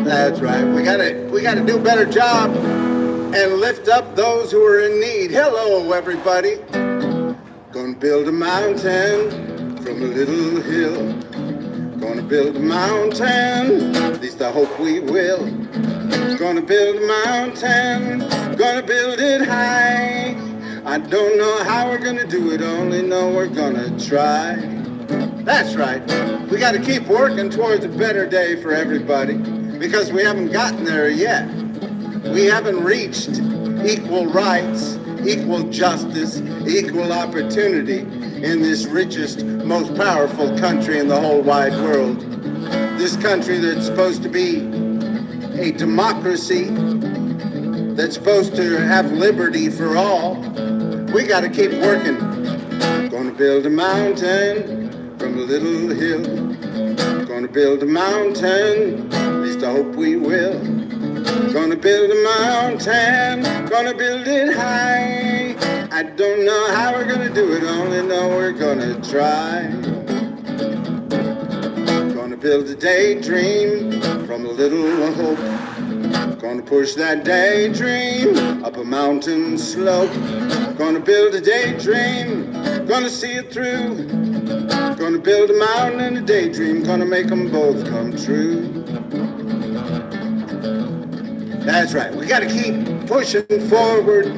That's right. We gotta do a better job and lift up those who are in need. Hello, everybody. Gonna build a mountain from a little hill. Gonna build a mountain, at least I hope we will. Gonna build a mountain, gonna build it high. I don't know how we're gonna do it, only know we're gonna try. That's right. We gotta keep working towards a better day for everybody, because we haven't gotten there yet. We haven't reached equal rights, equal justice, equal opportunity in this richest, most powerful country in the whole wide world. This country that's supposed to be a democracy, that's supposed to have liberty for all. We gotta keep working. Gonna build a mountain from a little hill. Gonna build a mountain, at least I hope we will. Gonna build a mountain, gonna build it high. I don't know how we're gonna do it, only know we're gonna try. Gonna build a daydream from a little hope. Gonna push that daydream up a mountain slope. Gonna build a daydream, gonna see it through. Gonna build a mountain and a daydream, gonna make them both come true. That's right, we gotta keep pushing forward,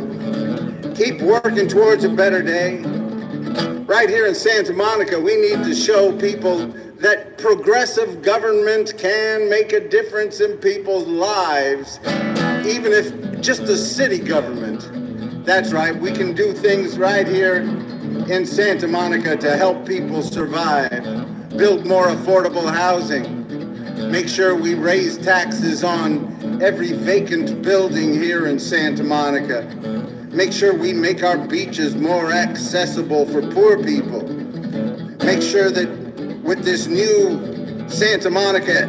keep working towards a better day. Right here in Santa Monica, we need to show people that progressive government can make a difference in people's lives, even if just a city government. That's right, we can do things right here in Santa Monica to help people survive, build more affordable housing, make sure we raise taxes on every vacant building here in Santa Monica, make sure we make our beaches more accessible for poor people, make sure that with this new Santa Monica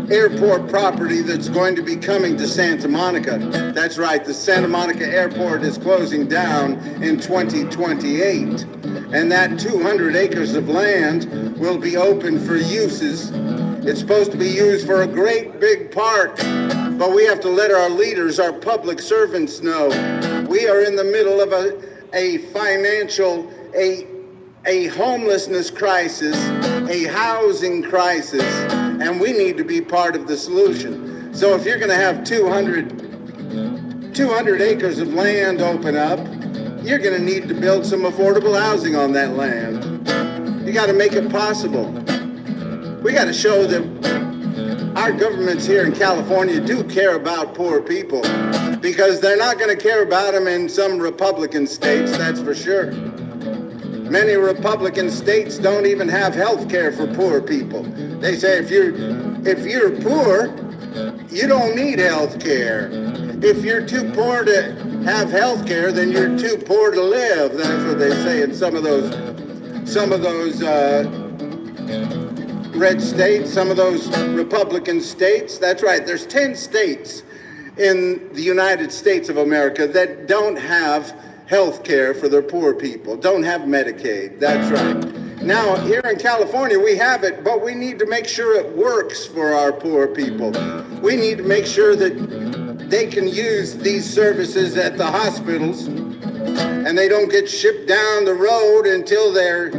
airport property that's going to be coming to Santa Monica. That's right, the Santa Monica airport is closing down in 2028. And that 200 acres of land will be open for uses. It's supposed to be used for a great big park, but we have to let our leaders, our public servants know. We are in the middle of a financial, a homelessness crisis, a housing crisis, and we need to be part of the solution. So if you're going to have 200 acres of land open up, you're going to need to build some affordable housing on that land. You got to make it possible. We got to show that our governments here in California do care about poor people, because they're not going to care about them in some Republican states, that's for sure. Many Republican states don't even have health care for poor people. They say if you're poor, you don't need health care. If you're too poor to have health care, then you're too poor to live. That's what they say in some of those red states, some of those Republican states. That's right, there's 10 states in the United States of America that don't have health care for their poor people, don't have Medicaid. That's right. Now, here in California, we have it, but we need to make sure it works for our poor people. We need to make sure that they can use these services at the hospitals and they don't get shipped down the road until they're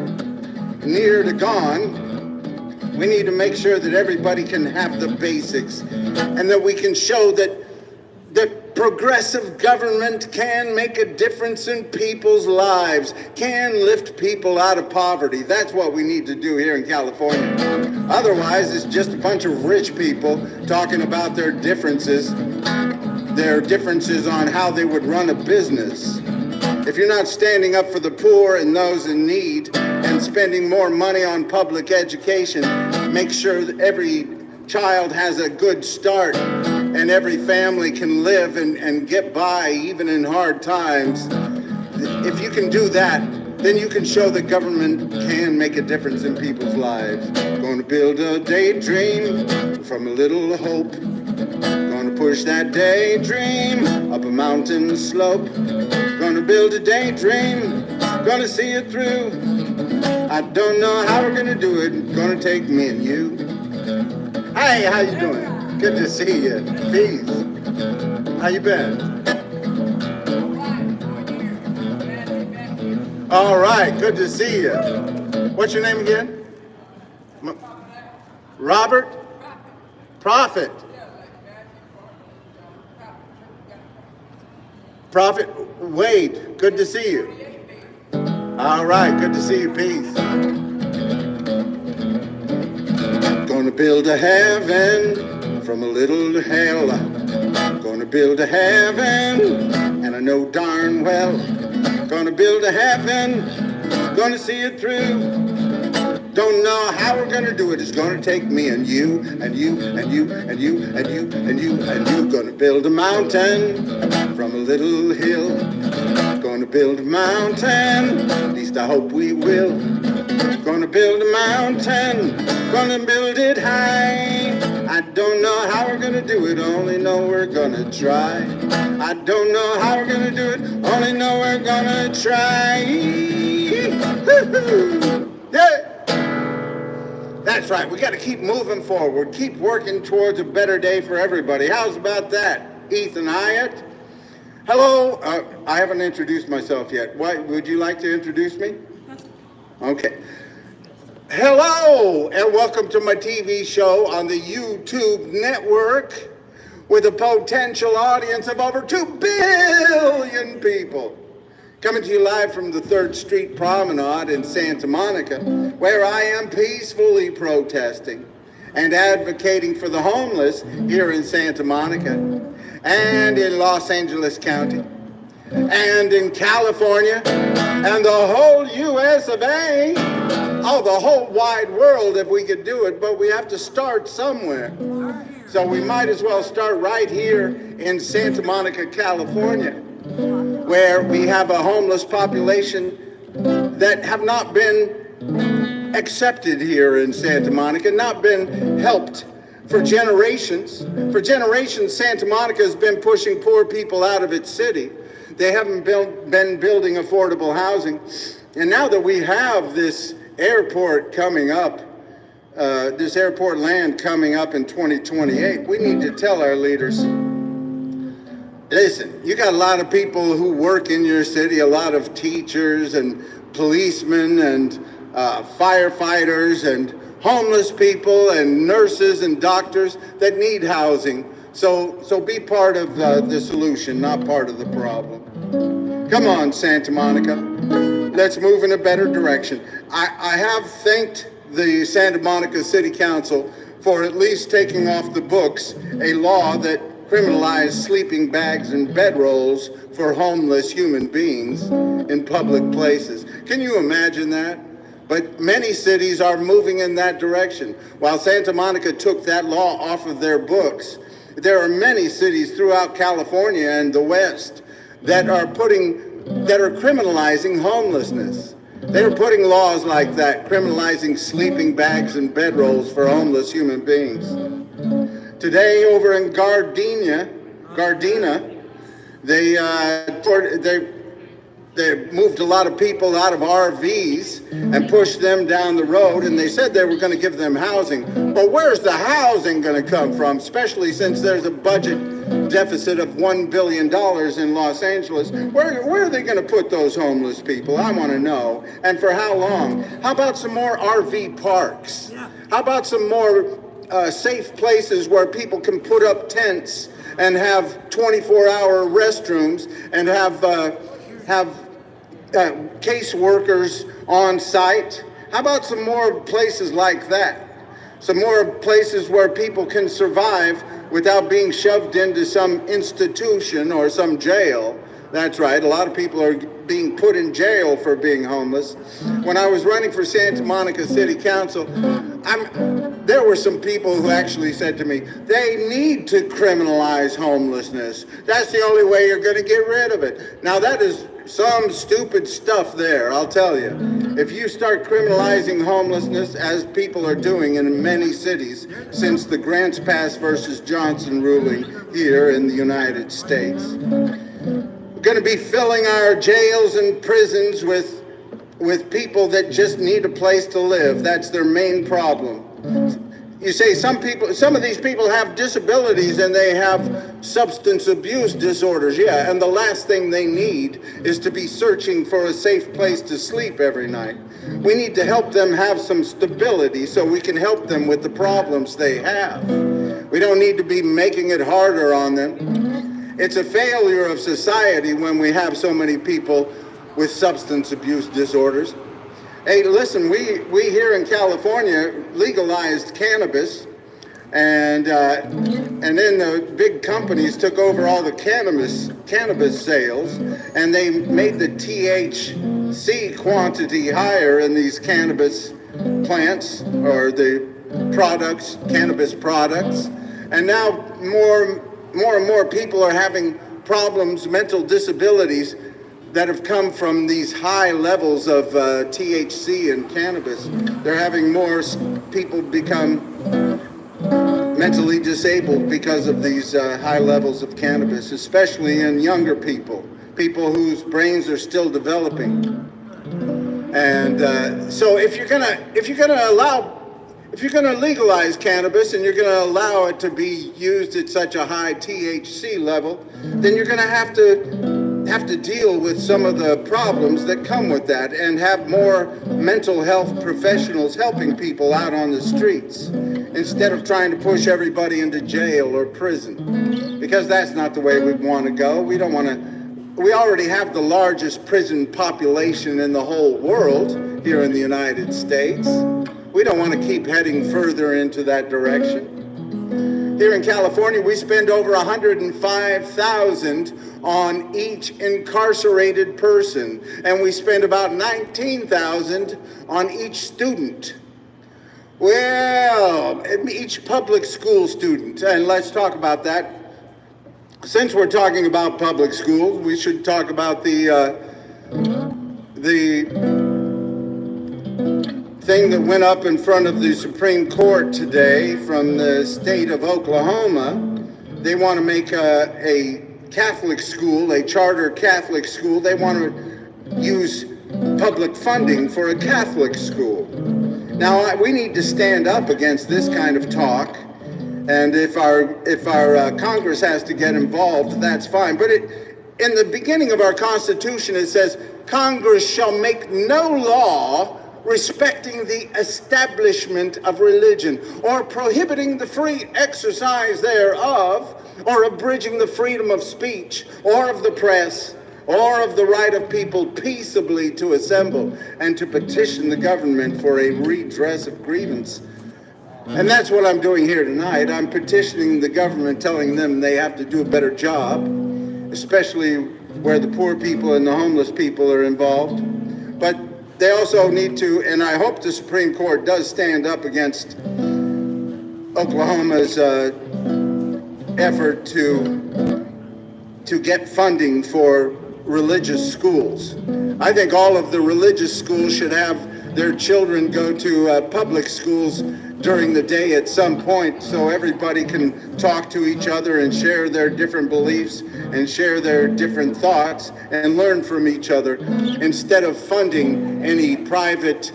near to gone. We need to make sure that everybody can have the basics, and that we can show that progressive government can make a difference in people's lives, can lift people out of poverty. That's what we need to do here in California. Otherwise, it's just a bunch of rich people talking about their differences on how they would run a business. If you're not standing up for the poor and those in need and spending more money on public education, make sure that every child has a good start and every family can live and get by even in hard times. If you can do that, then you can show that government can make a difference in people's lives. Going to build a daydream from a little hope. Going to push that daydream up a mountain slope. Going to build a daydream, going to see it through. I don't know how we're going to do it. Going to take me and you. Hey, how you doing? Good to see you. Peace. How you been? All right, good to see you. What's your name again? Robert? Prophet. Prophet Wade, good to see you. All right, good to see you. Peace. Gonna build a heaven from a little hell. Gonna build a heaven, and I know darn well. Gonna build a heaven, gonna see it through. Don't know how we're gonna do it. It's gonna take me and you, and you, and you, and you, and you, and you, and you. Gonna build a mountain from a little hill. Gonna build a mountain, at least I hope we will. Gonna build a mountain, gonna build it high. I don't know how we're gonna do it, only know we're gonna try. I don't know how we're gonna do it, only know we're gonna try. Yeah. That's right, we gotta keep moving forward, keep working towards a better day for everybody. How's about that, Ethan Hyatt? Hello, I haven't introduced myself yet. Would you like to introduce me? Okay. Hello, and welcome to my TV show on the YouTube network with a potential audience of over 2 billion people. Coming to you live from the 3rd Street Promenade in Santa Monica, where I am peacefully protesting and advocating for the homeless here in Santa Monica and in Los Angeles County and in California and the whole US of A. Oh, the whole wide world if we could do it, but we have to start somewhere. So we might as well start right here in Santa Monica, California, where we have a homeless population that have not been accepted here in Santa Monica, not been helped for generations. For generations, Santa Monica has been pushing poor people out of its city. They haven't been building affordable housing. And now that we have this airport coming up, this airport land coming up in 2028, we need to tell our leaders, listen, you got a lot of people who work in your city, a lot of teachers and policemen and firefighters and homeless people and nurses and doctors that need housing. So be part of the solution, not part of the problem. Come on, Santa Monica. Let's move in a better direction. I have thanked the Santa Monica City Council for at least taking off the books a law that criminalized sleeping bags and bedrolls for homeless human beings in public places. Can you imagine that? But many cities are moving in that direction. While Santa Monica took that law off of their books, there are many cities throughout California and the West that are criminalizing homelessness. They're putting laws like that, criminalizing sleeping bags and bedrolls for homeless human beings. Today, over in Gardena, they moved a lot of people out of RVs and pushed them down the road, and they said they were going to give them housing. But where's the housing going to come from, especially since there's a budget deficit of $1 billion in Los Angeles? Where are they going to put those homeless people? I want to know. And for how long? How about some more RV parks? How about some more safe places where people can put up tents and have 24-hour restrooms and have caseworkers on site? How about some more places like that? Some more places where people can survive without being shoved into some institution or some jail. That's right, a lot of people are being put in jail for being homeless. When I was running for Santa Monica City Council, there were some people who actually said to me, they need to criminalize homelessness. That's the only way you're going to get rid of it. Now that is some stupid stuff there, I'll tell you. If you start criminalizing homelessness, as people are doing in many cities since the Grants Pass versus Johnson ruling here in the United States, we're going to be filling our jails and prisons with people that just need a place to live. That's their main problem. You say some of these people have disabilities and they have substance abuse disorders. Yeah, and the last thing they need is to be searching for a safe place to sleep every night. We need to help them have some stability so we can help them with the problems they have. We don't need to be making it harder on them. It's a failure of society when we have so many people with substance abuse disorders. Hey, listen, we here in California legalized cannabis, and then the big companies took over all the cannabis sales, and they made the THC quantity higher in these cannabis plants, or the products, cannabis products, and now more and more people are having problems, mental disabilities, that have come from these high levels of THC and cannabis. They're having more people become mentally disabled because of these high levels of cannabis, especially in younger people whose brains are still developing. And so if you're gonna legalize cannabis and you're gonna allow it to be used at such a high THC level, then you're gonna have to deal with some of the problems that come with that and have more mental health professionals helping people out on the streets instead of trying to push everybody into jail or prison, because that's not the way we want to go. We already have the largest prison population in the whole world here in the United States. We don't want to keep heading further into that direction. Here in California, we spend over $105,000 on each incarcerated person, and we spend about $19,000 on each student. Well, each public school student, and let's talk about that. Since we're talking about public schools, we should talk about the thing that went up in front of the Supreme Court today from the state of Oklahoma. They want to make a Catholic school, a charter Catholic school. They want to use public funding for a Catholic school. Now, we need to stand up against this kind of talk, and if our Congress has to get involved, that's fine. But in the beginning of our Constitution, it says, Congress shall make no law respecting the establishment of religion, or prohibiting the free exercise thereof, or abridging the freedom of speech, or of the press, or of the right of people peaceably to assemble and to petition the government for a redress of grievance. And that's what I'm doing here tonight. I'm petitioning the government, telling them they have to do a better job, especially where the poor people and the homeless people are involved. But they also need to, and I hope the Supreme Court does stand up against Oklahoma's effort to get funding for religious schools. I think all of the religious schools should have their children go to public schools during the day at some point, so everybody can talk to each other and share their different beliefs and share their different thoughts and learn from each other, instead of funding any private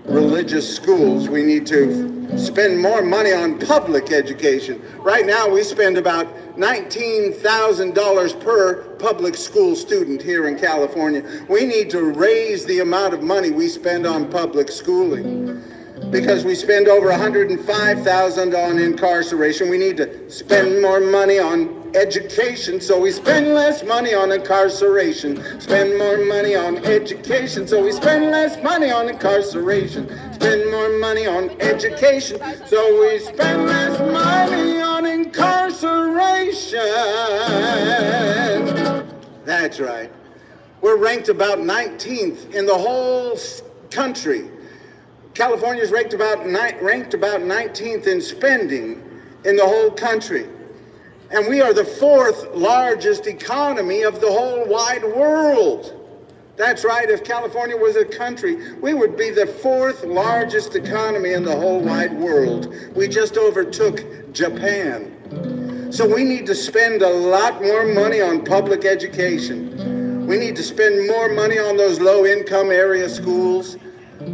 religious schools. We need to spend more money on public education. Right now we spend about $19,000 per public school student here in California. We need to raise the amount of money we spend on public schooling, because we spend over $105,000 on incarceration. We need to spend more money on education, so we spend less money on incarceration. Spend more money on education, so we spend less money on incarceration. Spend more money on education, so we spend less money on incarceration. That's right. We're ranked about 19th in the whole country. California's ranked about 19th in spending in the whole country. And we are the 4th largest economy of the whole wide world. That's right, if California was a country, we would be the 4th largest economy in the whole wide world. We just overtook Japan. So we need to spend a lot more money on public education. We need to spend more money on those low-income area schools.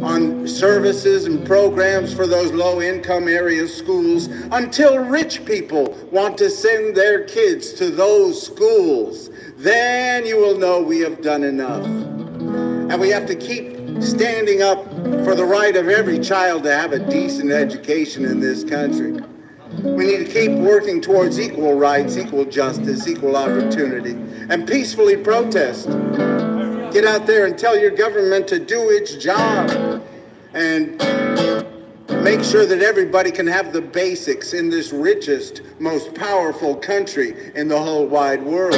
on services and programs for those low-income area schools until rich people want to send their kids to those schools. Then you will know we have done enough. And we have to keep standing up for the right of every child to have a decent education in this country. We need to keep working towards equal rights, equal justice, equal opportunity, and peacefully protest. Get out there and tell your government to do its job and make sure that everybody can have the basics in this richest, most powerful country in the whole wide world.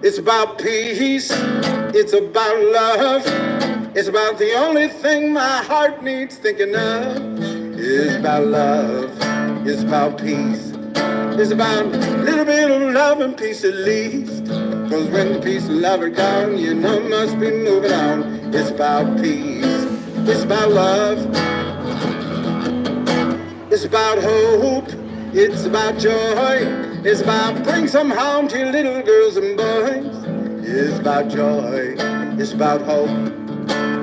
It's about peace. It's about love. It's about the only thing my heart needs thinking of. It's about love. It's about peace. It's about a little bit of love and peace at least. Cause when the peace and love are gone, you know must be moving on. It's about peace. It's about love. It's about hope. It's about joy. It's about bring some home to your little girls and boys. It's about joy. It's about hope.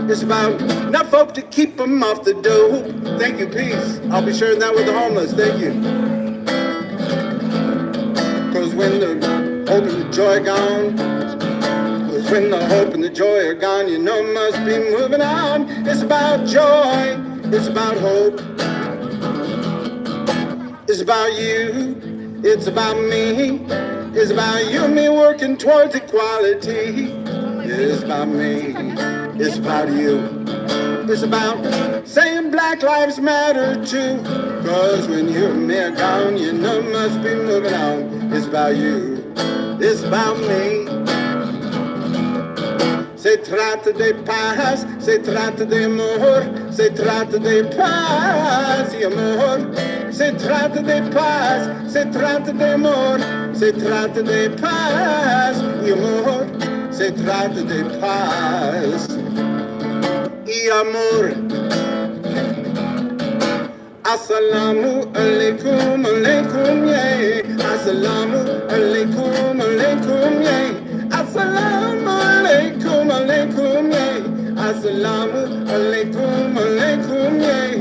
It's about enough hope to keep them off the dope. Thank you, peace. I'll be sharing that with the homeless. Thank you. Cause when the hope and the joy are gone, cause when the hope and the joy are gone, you know must be moving on. It's about joy. It's about hope. It's about you. It's about me. It's about you and me working towards equality. It's about me. It's about you. It's about saying Black Lives Matter too. Cause when you and me are gone, you know must be moving on. It's about you. It's about me. Se trata de paz, se trata de amor, se trata de paz y amor. Se trata de paz, se trata de amor, se trata de paz y amor. Se trata de paz y amor. Assalamu alaikum, alaikum, yeah. Assalamu alaikum, alaikum, yeah. Assalamu alaikum, alaikum, yeah. Assalamu alaikum, alaikum, yeah.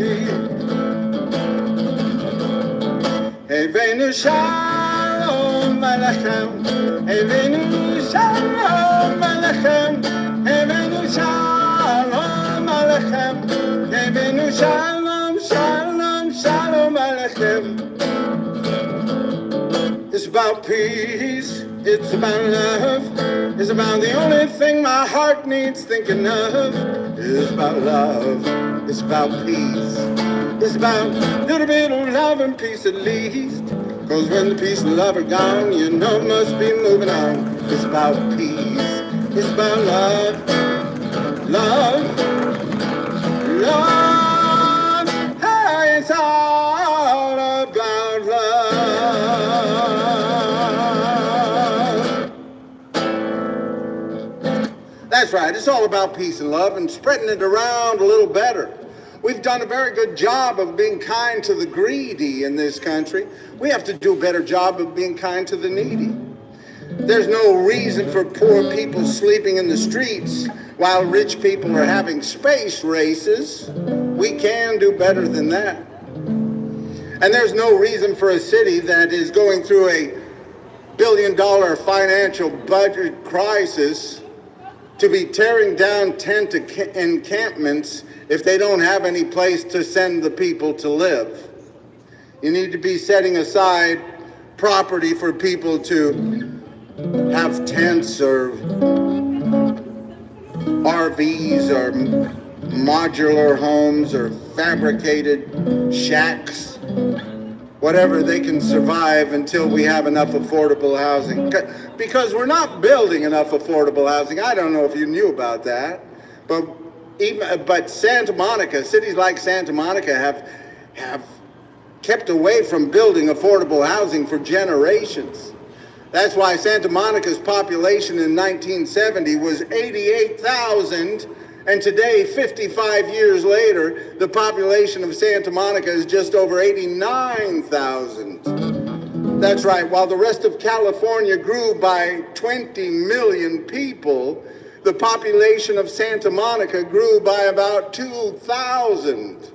Evenu shalom alechem, evenu shalom alechem, evenu shalom alechem, evenu shalom, shalom, shalom alechem. It's about peace, it's about love, it's about the only thing my heart needs thinking of. It's about love, it's about peace, it's about a little bit of love and peace at least. Cause when the peace and love are gone, you know must be moving on. It's about peace, it's about love, love, love. Hey, it's all about love. That's right, it's all about peace and love and spreading it around a little better. We've done a very good job of being kind to the greedy in this country. We have to do a better job of being kind to the needy. There's no reason for poor people sleeping in the streets while rich people are having space races. We can do better than that. And there's no reason for a city that is going through a billion-dollar financial budget crisis to be tearing down tent encampments if they don't have any place to send the people to live. You need to be setting aside property for people to have tents or RVs or modular homes or fabricated shacks, whatever they can survive until we have enough affordable housing. Because we're not building enough affordable housing. I don't know if you knew about that, but Santa Monica, cities like Santa Monica have kept away from building affordable housing for generations. That's why Santa Monica's population in 1970 was 88,000, and today, 55 years later, the population of Santa Monica is just over 89,000. That's right, while the rest of California grew by 20 million people, the population of Santa Monica grew by about 2,000.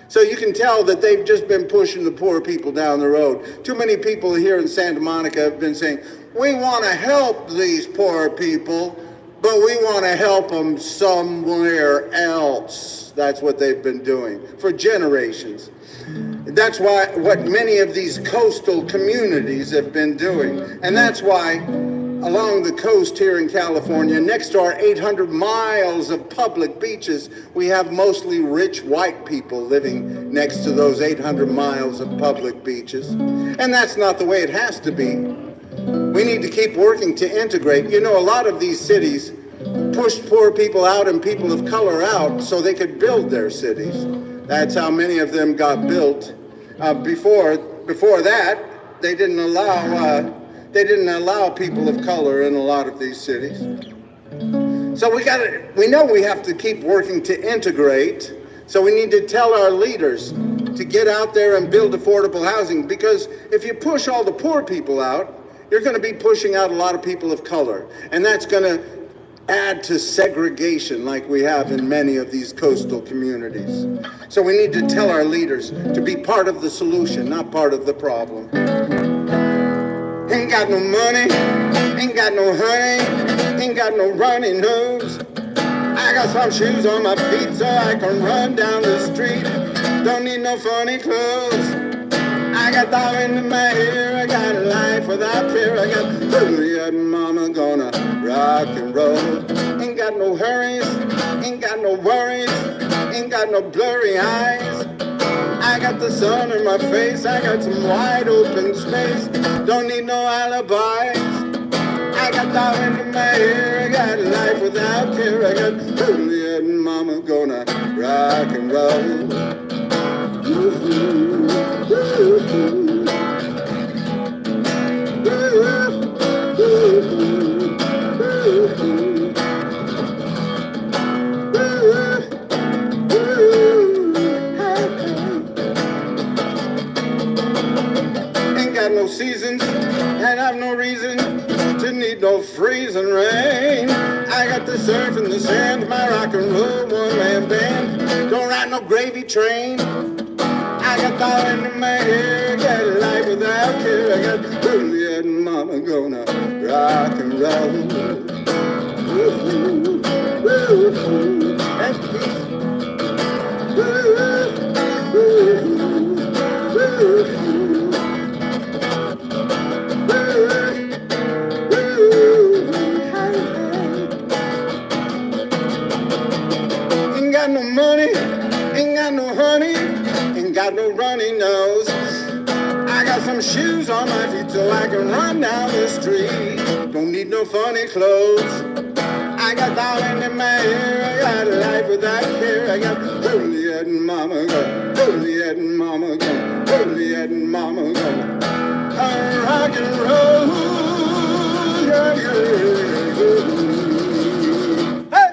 So you can tell that they've just been pushing the poor people down the road. Too many people here in Santa Monica have been saying, we want to help these poor people, but we want to help them somewhere else. That's what they've been doing for generations. That's what many of these coastal communities have been doing. And that's why along the coast here in California, next to our 800 miles of public beaches, we have mostly rich white people living next to those 800 miles of public beaches. And that's not the way it has to be. We need to keep working to integrate. You know, a lot of these cities pushed poor people out and people of color out so they could build their cities. That's how many of them got built. Before that, they didn't allow people of color in a lot of these cities. So we know we have to keep working to integrate. So we need to tell our leaders to get out there and build affordable housing, because if you push all the poor people out, you're going to be pushing out a lot of people of color, and that's going to add to segregation like we have in many of these coastal communities. So we need to tell our leaders to be part of the solution, not part of the problem. Ain't got no money, ain't got no honey, ain't got no runny nose. I got some shoes on my feet so I can run down the street. Don't need no funny clothes. I got thought in my hair, I got a life without fear. I got Juliet and mama gonna rock and roll. Ain't got no hurries, ain't got no worries, ain't got no blurry eyes. I got the sun in my face, I got some wide open space. Don't need no alibis. I got thought in my hair, I got a life without fear. I got Juliet and mama gonna rock and roll. Ooh. Ain't got no seasons, and I've no reason to need no freezing rain. I got the surf and the sand, my rock and roll one-man band. Don't ride no gravy train. I got thought in my hair, got a life without care. I got Juliet and mama gonna rock and roll. Ooh, ooh, ooh. That's peace. Ooh, ooh, ooh. Ain't got no money, ain't got no honey, ain't got no runny nose. I got some shoes on my feet so I can run down the street. Don't need no funny clothes. I got diamond in my hair, I got a life without care. I got Juliet and mama go, Juliet and mama go, Juliet and mama go. Rock and roll. Hey!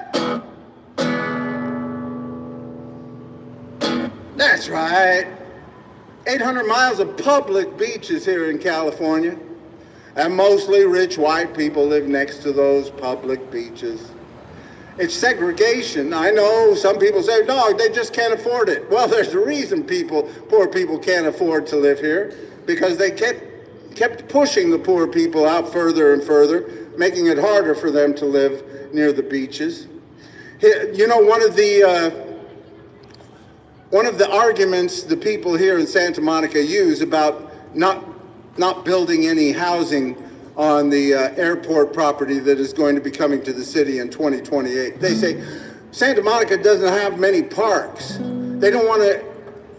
That's right. 800 miles of public beaches here in California, and mostly rich white people live next to those public beaches. It's segregation. I know some people say, no, they just can't afford it. Well, there's a reason poor people can't afford to live here, because they kept pushing the poor people out further and further, making it harder for them to live near the beaches. You know, one of the arguments the people here in Santa Monica use about not building any housing on the airport property that is going to be coming to the city in 2028. They say Santa Monica doesn't have many parks. They don't want to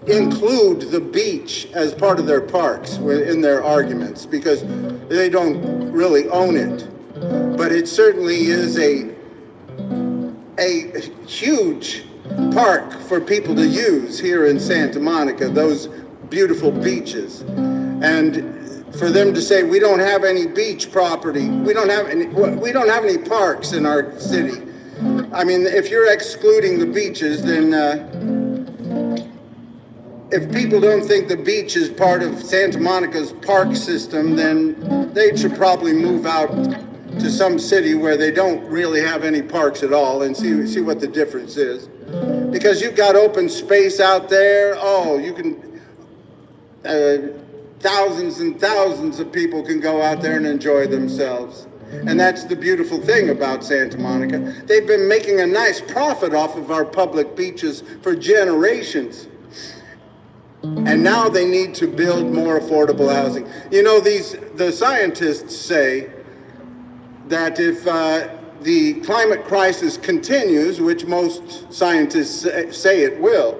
include the beach as part of their parks in their arguments because they don't really own it. But it certainly is a huge park for people to use here in Santa Monica, those beautiful beaches. And for them to say we don't have any beach property, we don't have any parks in our city. I mean, if you're excluding the beaches, then if people don't think the beach is part of Santa Monica's park system, then they should probably move out to some city where they don't really have any parks at all and see what the difference is. Because you've got open space out there. Oh, you can, thousands and thousands of people can go out there and enjoy themselves. And that's the beautiful thing about Santa Monica. They've been making a nice profit off of our public beaches for generations. And now they need to build more affordable housing. You know, the scientists say that if the climate crisis continues, which most scientists say it will,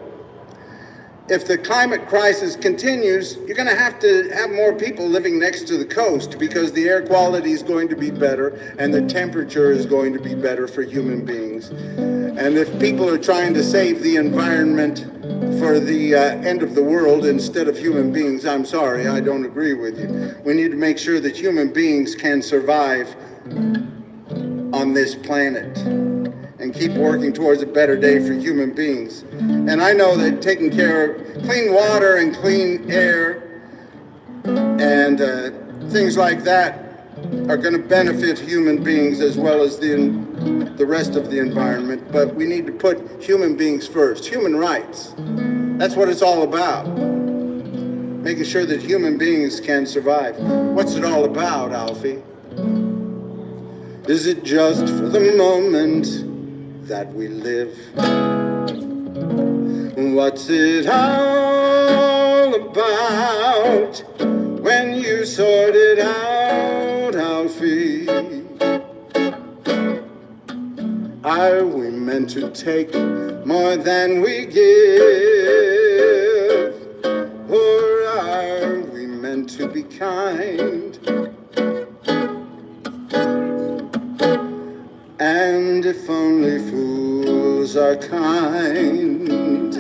if the climate crisis continues, you're going to have more people living next to the coast because the air quality is going to be better and the temperature is going to be better for human beings. And if people are trying to save the environment for the end of the world instead of human beings, I'm sorry, I don't agree with you. We need to make sure that human beings can survive on this planet and keep working towards a better day for human beings. And I know that taking care of clean water and clean air and things like that are going to benefit human beings as well as the rest of the environment. But we need to put human beings first. Human rights. That's what it's all about. Making sure that human beings can survive. What's it all about, Alfie? Is it just for the moment that we live? What's it all about when you sort it out, Alfie? Are we meant to take more than we give? Or are we meant to be kind? And if only fools are kind,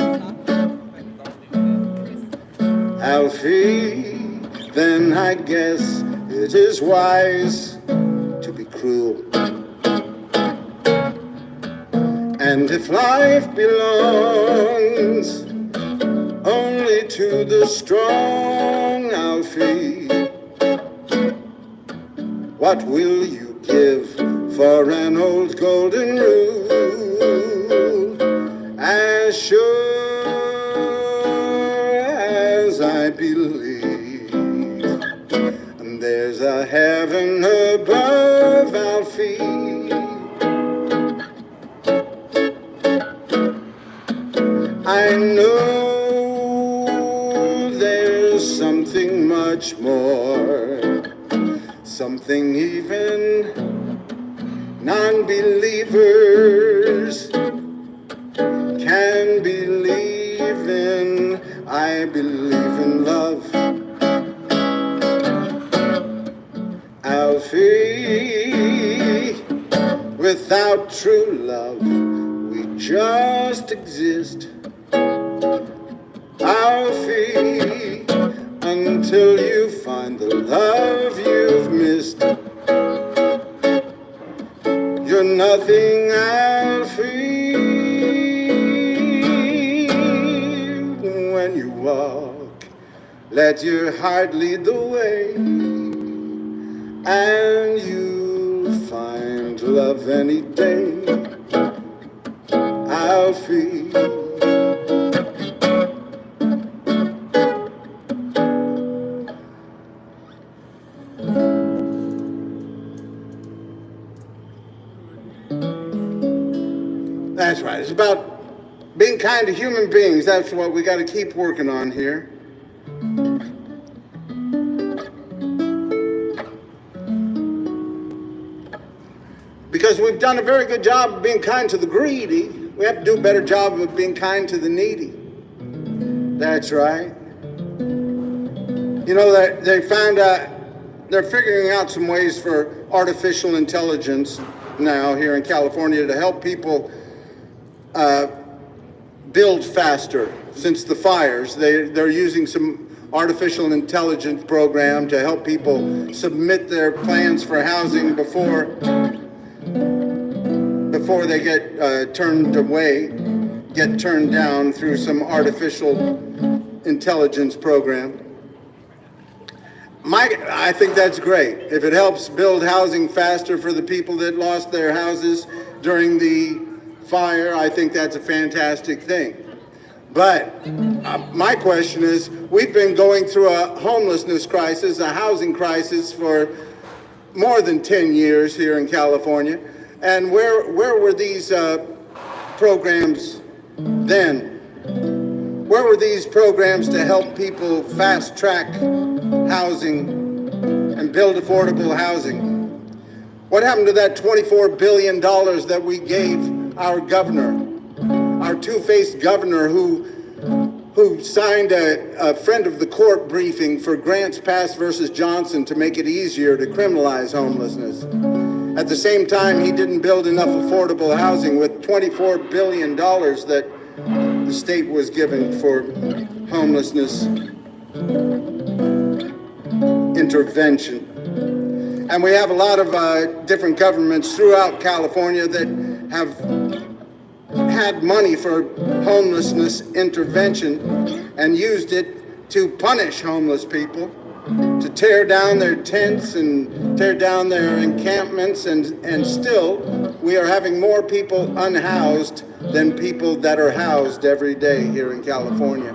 Alfie, then I guess it is wise to be cruel. And if life belongs only to the strong, Alfie, what will you give for an old golden rule? As sure as I believe there's a heaven above, Alfie, I know there's something much more, something even non-believers can believe in. I believe in love, Alfie. Without true love, we just exist, Alfie, until you find the love you've missed. You're nothing, Alfie, when you walk. Let your heart lead the way, and you'll find love any day, Alfie. That's right. It's about being kind to human beings. That's what we got to keep working on here. Because we've done a very good job of being kind to the greedy. We have to do a better job of being kind to the needy. That's right. You know, they found out, they're figuring out some ways for artificial intelligence now here in California to help people build faster. Since the fires, they're using some artificial intelligence program to help people submit their plans for housing before they get turned down through some artificial intelligence program. I think that's great. If it helps build housing faster for the people that lost their houses during the fire, I think that's a fantastic thing. But my question is, we've been going through a homelessness crisis, a housing crisis for more than 10 years here in California. And where were these programs then? Where were these programs to help people fast track housing and build affordable housing? What happened to that $24 billion that we gave our governor, our two-faced governor who signed a friend of the court briefing for Grants Pass versus Johnson to make it easier to criminalize homelessness? At the same time, he didn't build enough affordable housing with $24 billion that the state was given for homelessness intervention. And we have a lot of different governments throughout California that have had money for homelessness intervention and used it to punish homeless people, to tear down their tents and tear down their encampments, and still we are having more people unhoused than people that are housed every day here in California.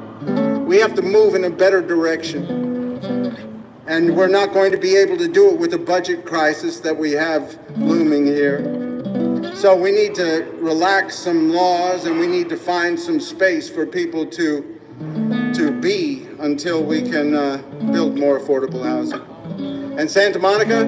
We have to move in a better direction, and we're not going to be able to do it with the budget crisis that we have looming here. So we need to relax some laws, and we need to find some space for people to be until we can build more affordable housing. And Santa Monica,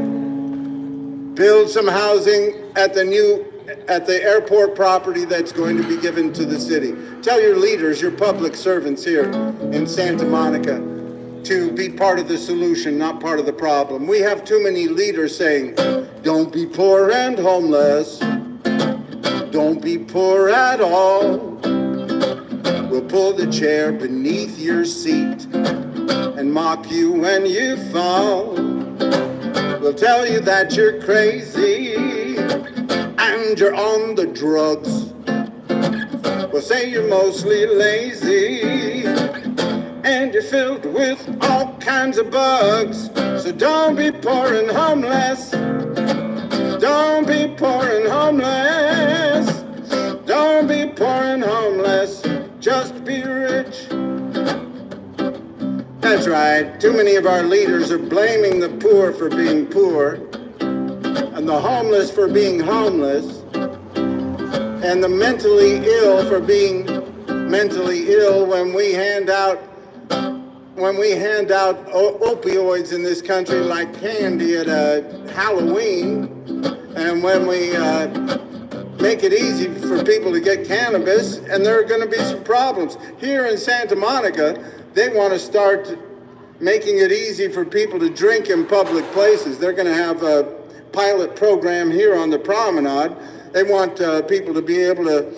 build some housing at the airport property that's going to be given to the city. Tell your leaders, your public servants here in Santa Monica, to be part of the solution, not part of the problem. We have too many leaders saying, don't be poor and homeless. Don't be poor at all. We'll pull the chair beneath your seat and mock you when you fall. We'll tell you that you're crazy and you're on the drugs. We'll say you're mostly lazy and you're filled with all kinds of bugs. So don't be poor and homeless. Don't be poor and homeless. Don't be poor and homeless. Just be rich. That's right. Too many of our leaders are blaming the poor for being poor, and the homeless for being homeless, and the mentally ill for being mentally ill when we hand out opioids in this country like candy at Halloween, and when we make it easy for people to get cannabis, and there are going to be some problems. Here in Santa Monica, they want to start making it easy for people to drink in public places. They're going to have a pilot program here on the promenade. They want people to be able to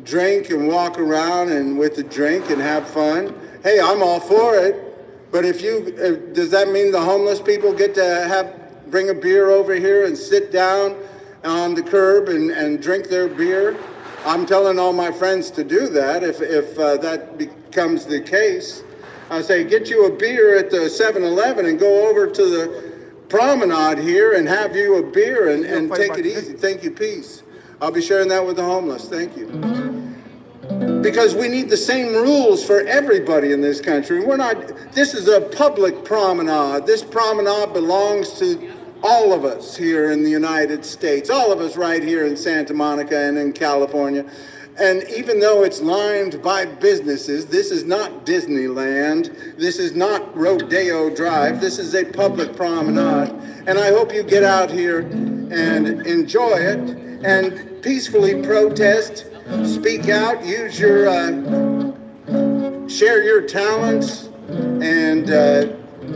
drink and walk around and with the drink and have fun. Hey, I'm all for it. But does that mean the homeless people get to bring a beer over here and sit down on the curb and drink their beer? I'm telling all my friends to do that if that becomes the case. I say, get you a beer at the 7-Eleven and go over to the promenade here and have you a beer and take it easy. Thank you, peace. I'll be sharing that with the homeless. Thank you. Because we need the same rules for everybody in this country. This is a public promenade. This promenade belongs to all of us here in the United States, all of us right here in Santa Monica and in California. And even though it's lined by businesses, this is not Disneyland. This is not Rodeo Drive. This is a public promenade. And I hope you get out here and enjoy it and peacefully protest, speak out, use share your talents, and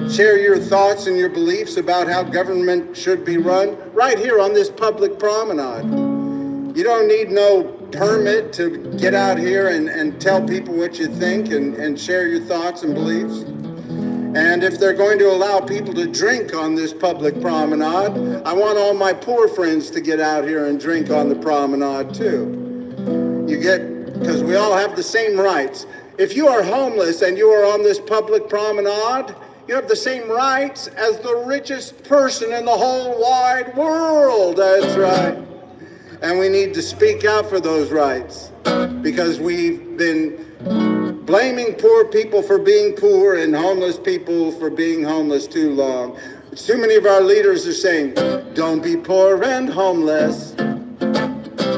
share your thoughts and your beliefs about how government should be run right here on this public promenade. You don't need no permit to get out here and tell people what you think and share your thoughts and beliefs. And if they're going to allow people to drink on this public promenade, I want all my poor friends to get out here and drink on the promenade too. Because we all have the same rights. If you are homeless and you are on this public promenade, You have the same rights as the richest person in the whole wide world. That's right. And we need to speak out for those rights because we've been blaming poor people for being poor and homeless people for being homeless too long. Too many of our leaders are saying, don't be poor and homeless.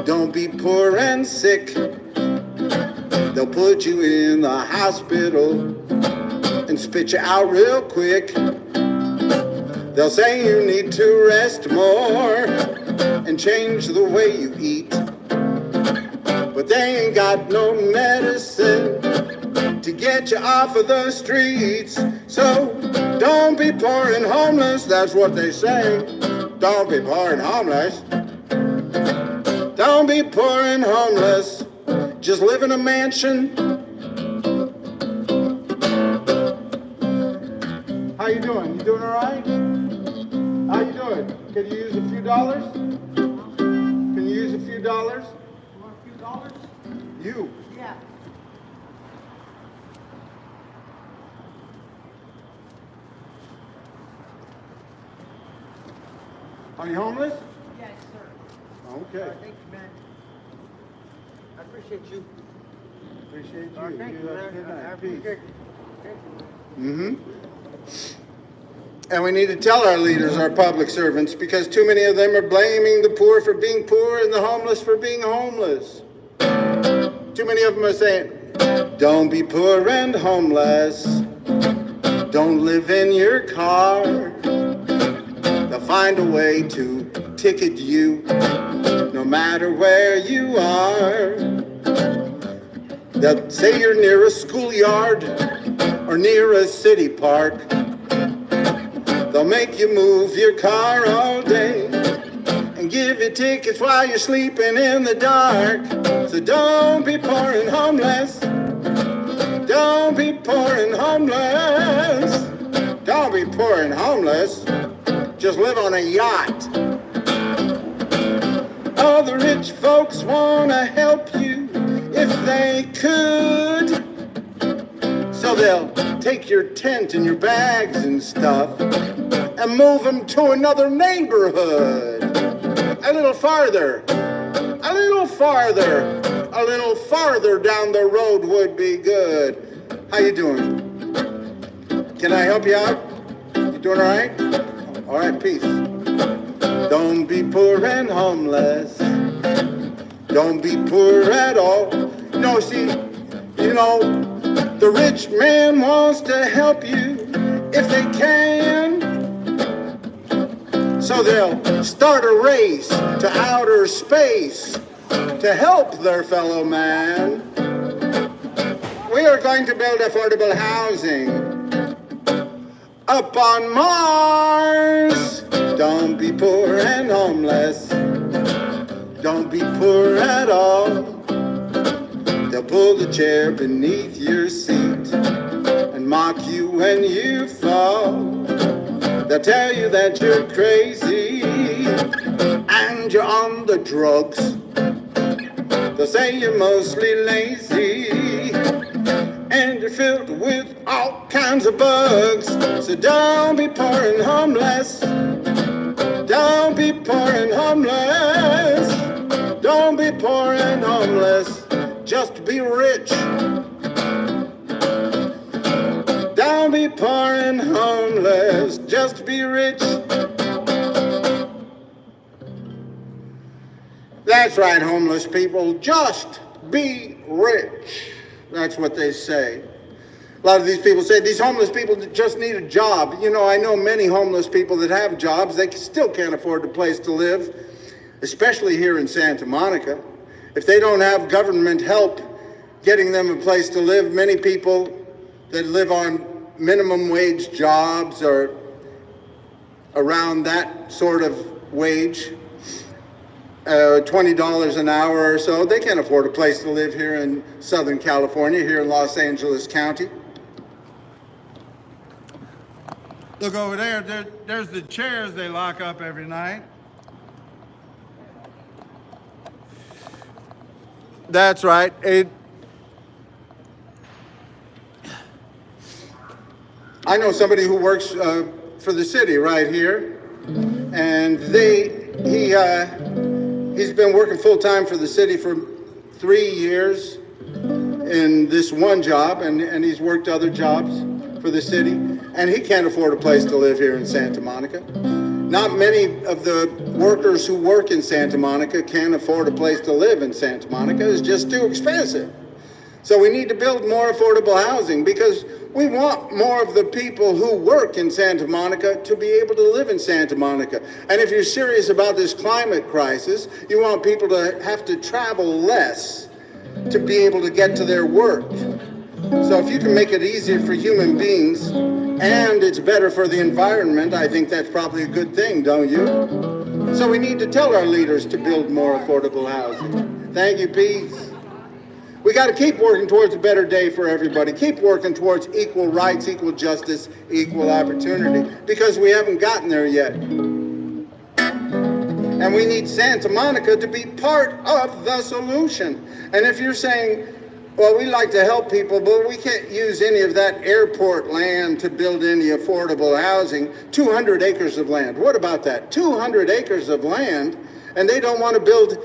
Don't be poor and sick. They'll put you in the hospital and spit you out real quick. They'll say you need to rest more and change the way you eat. But they ain't got no medicine to get you off of the streets. So don't be poor and homeless, that's what they say. Don't be poor and homeless. Don't be poor and homeless. Just live in a mansion. How you doing? You doing all right? How you doing? Can you use a few dollars? Can you use a few dollars? You want a few dollars? You. Yeah. Are you homeless? Yes, sir. Okay. Thank you, man. I appreciate you. Appreciate you. All right, thank you, have a man. good night. I Peace. appreciate it. Thank you. Mm-hmm. And we need to tell our leaders, our public servants, because too many of them are blaming the poor for being poor and the homeless for being homeless. Too many of them are saying, don't be poor and homeless. Don't live in your car. They'll find a way to ticket you no matter where you are. They'll say you're near a schoolyard or near a city park. They'll make you move your car all day and give you tickets while you're sleeping in the dark. So don't be poor and homeless. Don't be poor and homeless. Don't be poor and homeless. Just live on a yacht. All the rich folks want to help you if they could. So they'll take your tent and your bags and stuff and move them to another neighborhood. A little farther. A little farther. A little farther down the road would be good. How you doing? Can I help you out? You doing all right? All right, peace. Don't be poor and homeless. Don't be poor at all. No, see, you know, the rich man wants to help you if they can. So they'll start a race to outer space to help their fellow man. We are going to build affordable housing up on Mars. Don't be poor and homeless. Don't be poor at all. They'll pull the chair beneath your seat and mock you when you fall. They'll tell you that you're crazy and you're on the drugs. They'll say you're mostly lazy and you're filled with all kinds of bugs. So don't be poor and homeless. Don't be poor and homeless. Don't be poor and homeless. Just be rich. Don't be poor and homeless. Just be rich. That's right, homeless people. Just be rich. That's what they say. A lot of these people say these homeless people just need a job. You know, I know many homeless people that have jobs. They still can't afford a place to live, especially here in Santa Monica. If they don't have government help getting them a place to live, many people that live on minimum wage jobs or around that sort of wage, $20 an hour or so, they can't afford a place to live here in Southern California, here in Los Angeles County. Look over there, there's the chairs they lock up every night. That's right. I know somebody who works for the city right here, and he's been working full-time for the city for 3 years in this one job, and he's worked other jobs for the city, and he can't afford a place to live here in Santa Monica. Not many of the workers who work in Santa Monica can afford a place to live in Santa Monica. It's just too expensive. So we need to build more affordable housing because we want more of the people who work in Santa Monica to be able to live in Santa Monica. And if you're serious about this climate crisis, you want people to have to travel less to be able to get to their work. So if you can make it easier for human beings and it's better for the environment, I think that's probably a good thing, don't you? So we need to tell our leaders to build more affordable housing. Thank you, peace. We got to keep working towards a better day for everybody. Keep working towards equal rights, equal justice, equal opportunity, because we haven't gotten there yet. And we need Santa Monica to be part of the solution. And if you're saying, well, we like to help people, but we can't use any of that airport land to build any affordable housing, 200 acres of land. What about that? 200 acres of land, and they don't want to build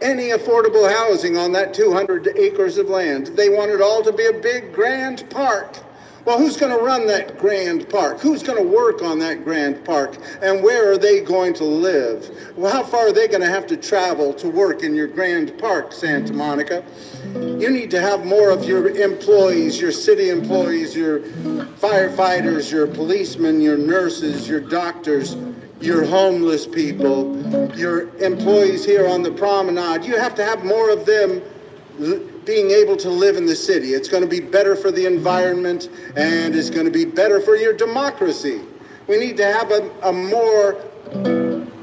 any affordable housing on that 200 acres of land. They want it all to be a big, grand park. Well, who's going to run that grand park? Who's going to work on that grand park? And where are they going to live? Well, how far are they going to have to travel to work in your grand park, Santa Monica? You need to have more of your employees, your city employees, your firefighters, your policemen, your nurses, your doctors, your homeless people, your employees here on the promenade. You have to have more of them being able to live in the city. It's going to be better for the environment, and it's going to be better for your democracy. We need to have a more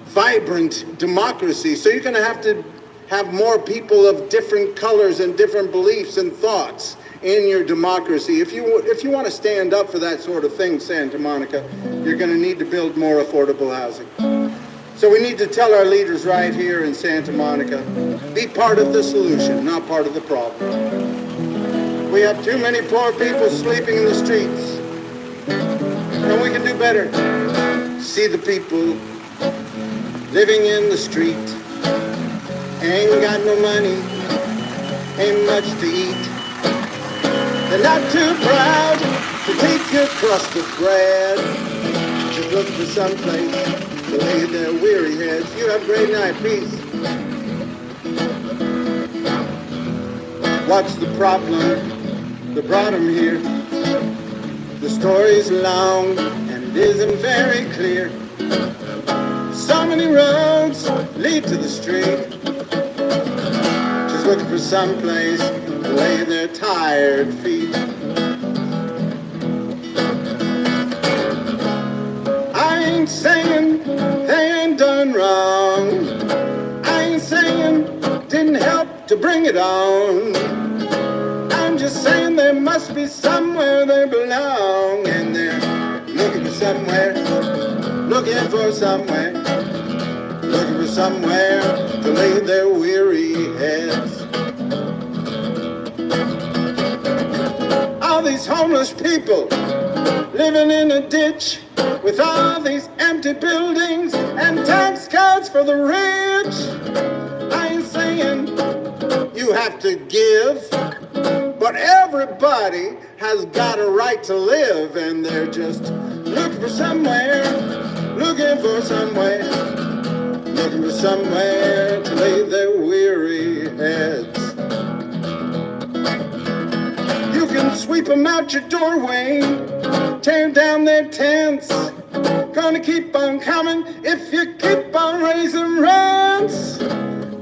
vibrant democracy. So you're going to have more people of different colors and different beliefs and thoughts in your democracy. If you want to stand up for that sort of thing, Santa Monica, you're going to need to build more affordable housing. So we need to tell our leaders right here in Santa Monica, be part of the solution, not part of the problem. We have too many poor people sleeping in the streets, and we can do better. See the people living in the street, ain't got no money, ain't much to eat. They're not too proud to take your crust of bread. Just look for someplace to lay their weary heads. You have a great night. Peace. What's the problem that brought him here? The story's long and it isn't very clear. So many roads lead to the street. Just looking for someplace to lay their tired feet. I ain't saying they ain't done wrong. I ain't saying didn't help to bring it on. I'm just saying there must be somewhere they belong, and they're looking for somewhere, looking for somewhere, looking for somewhere to lay their weary heads. All these homeless people living in a ditch with all these empty buildings and tax cuts for the rich. I ain't saying you have to give, but everybody has got a right to live, and they're just looking for somewhere, looking for somewhere, looking for somewhere to lay their weary heads. You can sweep them out your doorway, tear down their tents. Gonna keep on coming if you keep on raising rents.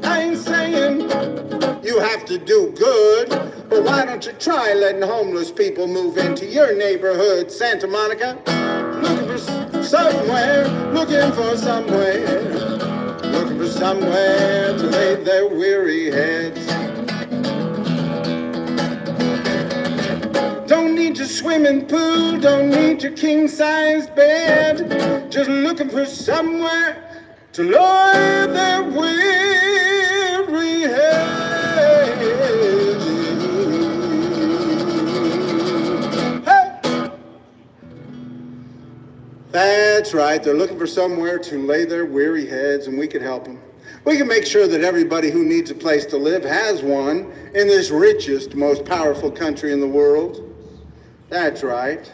I ain't saying you have to do good, but why don't you try letting homeless people move into your neighborhood, Santa Monica? Looking for somewhere, looking for somewhere, looking for somewhere to lay their weary heads. Don't need your swimming pool, don't need your king-size bed. Just looking for somewhere to lay their weary heads. Hey! That's right. They're looking for somewhere to lay their weary heads, and we can help them. We can make sure that everybody who needs a place to live has one in this richest, most powerful country in the world. That's right.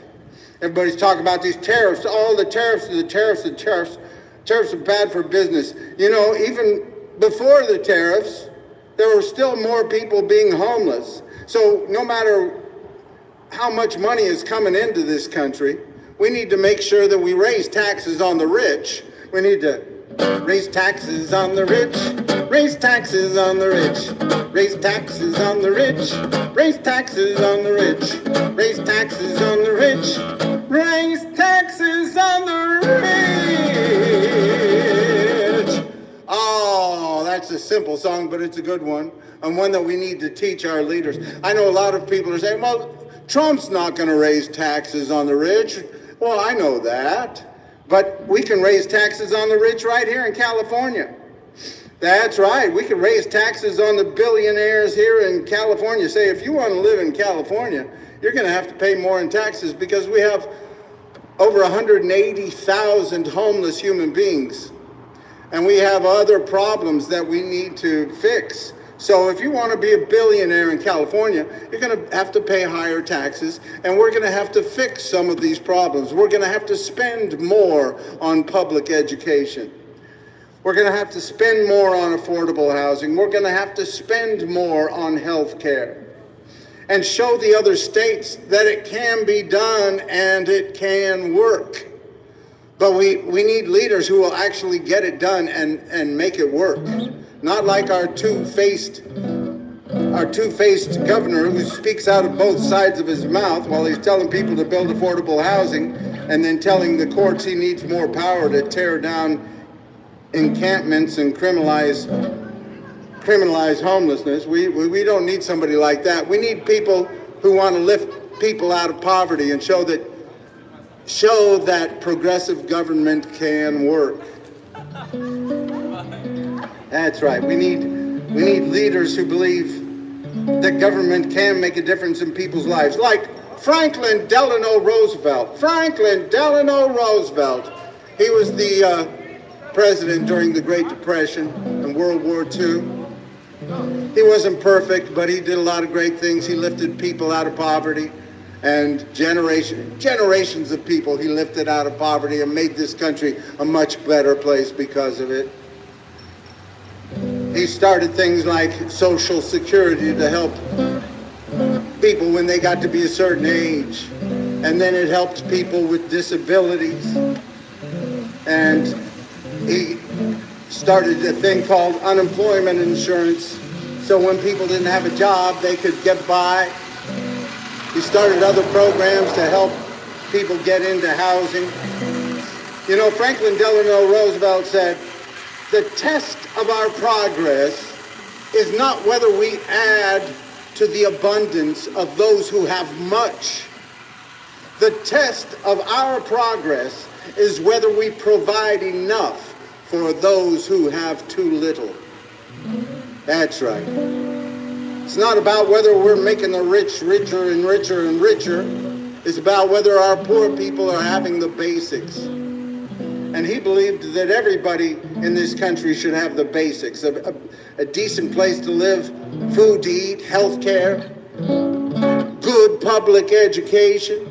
Everybody's talking about these tariffs. Oh, the tariffs, the tariffs, the tariffs. Tariffs are bad for business. You know, even before the tariffs, there were still more people being homeless. So no matter how much money is coming into this country, we need to make sure that we raise taxes on the rich. We need to raise taxes on the rich, raise taxes on the rich, raise taxes on the rich, raise taxes on the rich, raise taxes on the rich, raise taxes on the rich. Oh, that's a simple song, but it's a good one, and one that we need to teach our leaders. I know a lot of people are saying, well, Trump's not going to raise taxes on the rich. Well, I know that. But we can raise taxes on the rich right here in California. That's right. We can raise taxes on the billionaires here in California. Say, if you want to live in California, you're going to have to pay more in taxes because we have over 180,000 homeless human beings. And we have other problems that we need to fix. So if you want to be a billionaire in California, you're going to have to pay higher taxes, and we're going to have to fix some of these problems. We're going to have to spend more on public education. We're going to have to spend more on affordable housing. We're going to have to spend more on health care and show the other states that it can be done and it can work. But we need leaders who will actually get it done and make it work. Not like our two-faced governor who speaks out of both sides of his mouth while he's telling people to build affordable housing and then telling the courts he needs more power to tear down encampments and criminalize homelessness. We don't need somebody like that. We need people who want to lift people out of poverty and show that progressive government can work. That's right. We need leaders who believe that government can make a difference in people's lives, like Franklin Delano Roosevelt. Franklin Delano Roosevelt. He was the president during the Great Depression and World War II. He wasn't perfect, but he did a lot of great things. He lifted people out of poverty, and generations of people he lifted out of poverty and made this country a much better place because of it. He started things like Social Security to help people when they got to be a certain age. And then it helped people with disabilities. And he started a thing called unemployment insurance. So when people didn't have a job, they could get by. He started other programs to help people get into housing. You know, Franklin Delano Roosevelt said, the test of our progress is not whether we add to the abundance of those who have much. The test of our progress is whether we provide enough for those who have too little. That's right. It's not about whether we're making the rich richer and richer and richer. It's about whether our poor people are having the basics. And he believed that everybody in this country should have the basics, a decent place to live, food to eat, health care, good public education,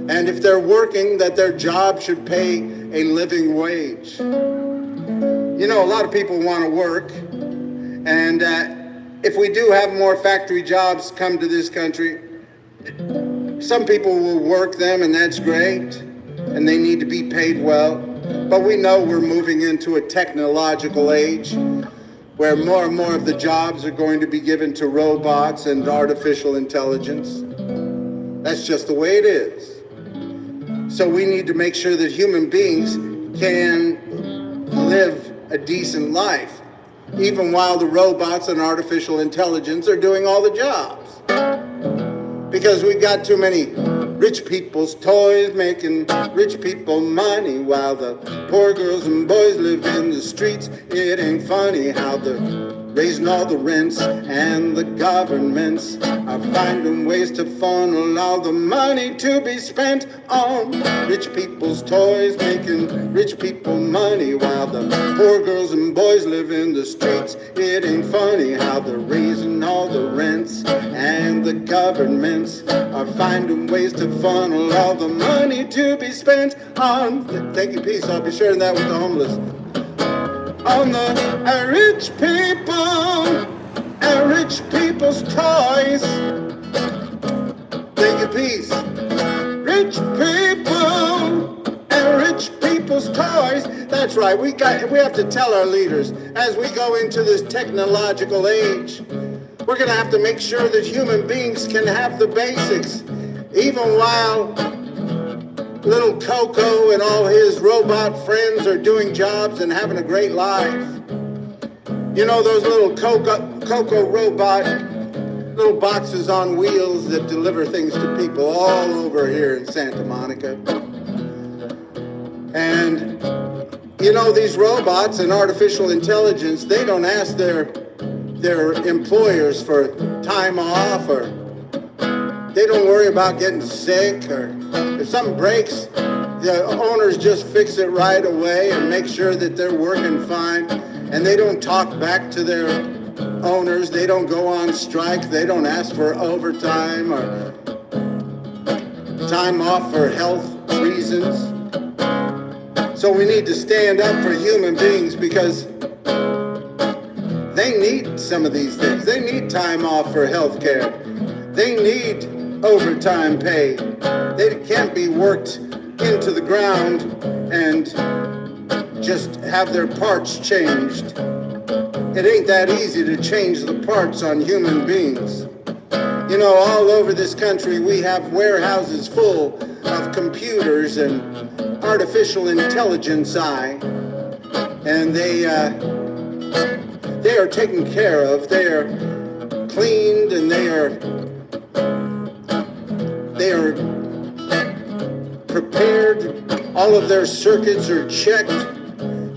and if they're working, that their job should pay a living wage. You know, a lot of people want to work, and if we do have more factory jobs come to this country, some people will work them, and that's great. And they need to be paid well. But we know we're moving into a technological age where more and more of the jobs are going to be given to robots and artificial intelligence. That's just the way it is. So we need to make sure that human beings can live a decent life, even while the robots and artificial intelligence are doing all the jobs. Because we've got too many rich people's toys making rich people money while the poor girls and boys live in the streets. It ain't funny how the raising all the rents, and the governments are finding ways to funnel all the money to be spent on rich people's toys, making rich people money while the poor girls and boys live in the streets. It ain't funny how they're raising all the rents, and the governments are finding ways to funnel all the money to be spent on. Thank you, peace. I'll be sharing that with the homeless. On the rich people's toys. Thank you, peace. Rich people and rich people's toys. That's right. We have to tell our leaders as we go into this technological age, we're going to have to make sure that human beings can have the basics, even while little Coco and all his robot friends are doing jobs and having a great life. You know those little Coco robot, little boxes on wheels that deliver things to people all over here in Santa Monica. And you know, these robots and artificial intelligence, they don't ask their employers for time off, or they don't worry about getting sick, or if something breaks, the owners just fix it right away and make sure that they're working fine. And they don't talk back to their owners. They don't go on strike. They don't ask for overtime or time off for health reasons. So we need to stand up for human beings, because they need some of these things. They need time off for health care. They need overtime pay. They can't be worked into the ground and just have their parts changed. It ain't that easy to change the parts on human beings. You know, all over this country we have warehouses full of computers and artificial intelligence, and they are taken care of. They are cleaned, and they are prepared. All of their circuits are checked,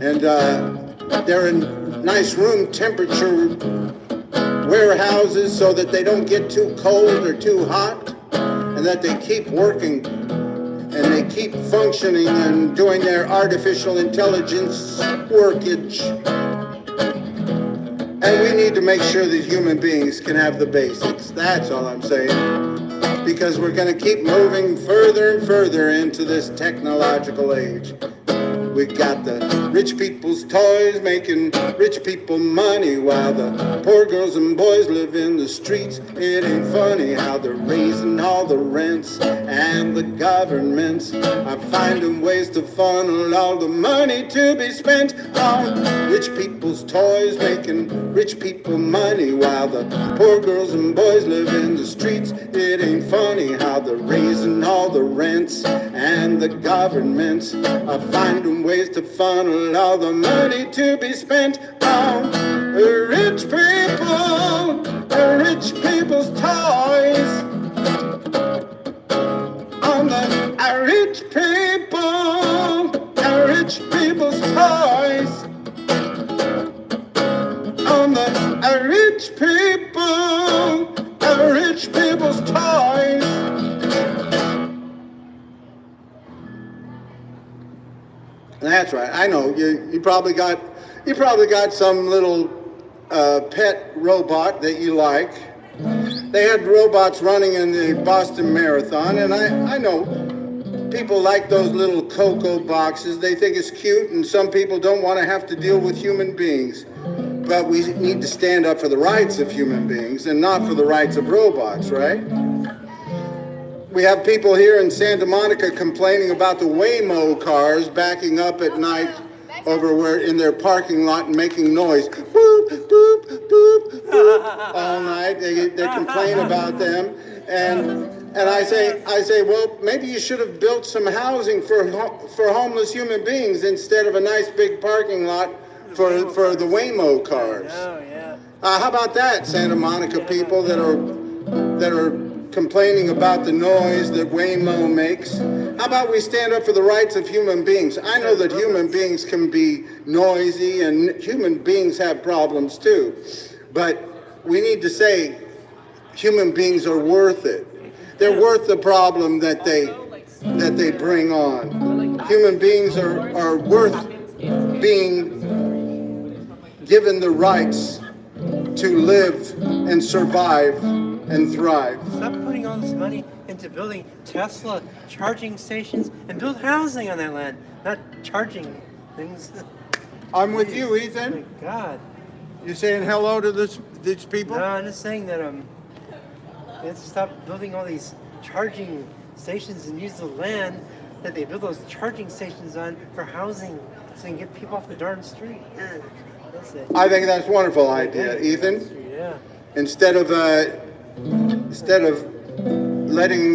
and they're in nice room temperature warehouses so that they don't get too cold or too hot, and that they keep working and they keep functioning and doing their artificial intelligence workage. And we need to make sure that human beings can have the basics. That's all I'm saying. Because we're going to keep moving further and further into this technological age. We got the rich people's toys making rich people money while the poor girls and boys live in the streets. It ain't funny how they're raising all the rents, and the governments are finding ways to funnel all the money to be spent on rich people's toys making rich people money while the poor girls and boys live in the streets. It ain't funny how they're raising all the rents, and the governments are finding ways to funnel all the money to be spent on rich people, rich people's toys. On the rich people's toys. On the rich people's toys. That's right. I know you probably got some little pet robot that you like. They had robots running in the Boston Marathon, and I know people like those little Coco boxes. They think it's cute, and some people don't want to have to deal with human beings. But we need to stand up for the rights of human beings and not for the rights of robots, right? We have people here in Santa Monica complaining about the Waymo cars backing up at night over where in their parking lot and making noise. Boop, boop, boop, boop, all night. They complain about them. And I say, well, maybe you should have built some housing for homeless human beings instead of a nice big parking lot for the Waymo cars. How about that, Santa Monica people that are complaining about the noise that Waymo makes? How about we stand up for the rights of human beings? I know that human beings can be noisy, and human beings have problems too. But we need to say human beings are worth it. They're worth the problem that they bring on. Human beings are worth being given the rights to live and survive and thrive. Stop putting all this money into building Tesla charging stations and build housing on that land, not charging things. I'm with you, Oh Ethan. my God. You saying hello to these people? No, I'm just saying that they have to stop building all these charging stations and use the land that they build those charging stations on for housing so they can get people off the darn street. That's it. I think that's a wonderful idea, Ethan. Yeah. Instead of letting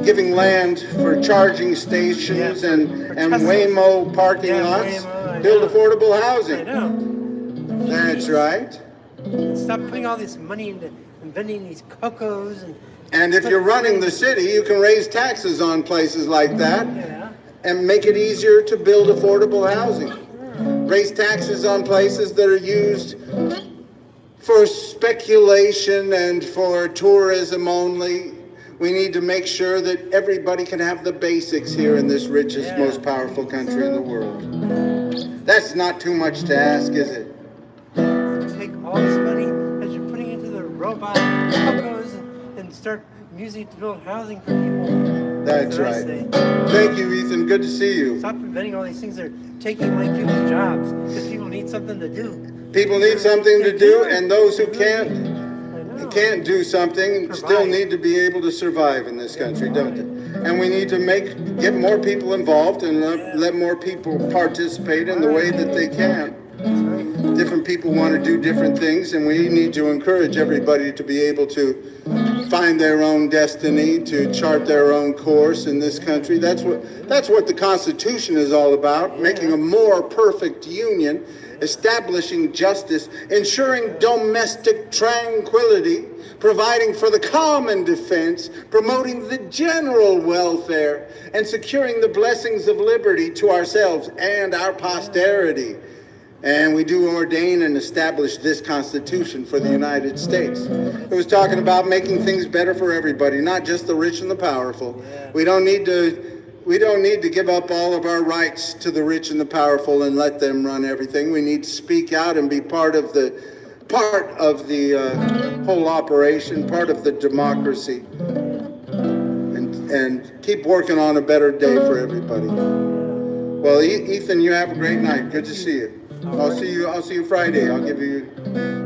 giving land for charging stations Yeah, and for Tesla. Waymo parking lots, Waymo, I build know. affordable I housing. know. That's right. Stop putting all this money into inventing these cocos And if you're running the city, you can raise taxes on places like that yeah. and make it easier to build affordable housing. Raise taxes on places that are used for speculation and for tourism only. We need to make sure that everybody can have the basics here in this richest, Yeah. most powerful country in the world. That's not too much to ask, is it? Take all this money that you're putting into the robot cocos and start using it to build housing for people. That's what I right. say. Thank you, Ethan. Good to see you. Stop inventing all these things that are taking away people's jobs because people need something to do. People need something to do, and those who I know. can't do something still Provide. need to be able to survive in this country, don't they? And we need to get more people involved and let more people participate in the way that they can. That's right. Different people want to do different things, and we need to encourage everybody to be able to find their own destiny, to chart their own course in this country. That's what the Constitution is all about, making a more perfect union, establishing justice, ensuring domestic tranquility, providing for the common defense, promoting the general welfare, and securing the blessings of liberty to ourselves and our posterity. And we do ordain and establish this Constitution for the United States. It was talking about making things better for everybody, not just the rich and the powerful. Yeah. We don't need to give up all of our rights to the rich and the powerful and let them run everything. We need to speak out and be part of the whole operation, part of the democracy, and keep working on a better day for everybody. Well, Ethan, you have a great night. Good to see you. I'll see you Friday. I'll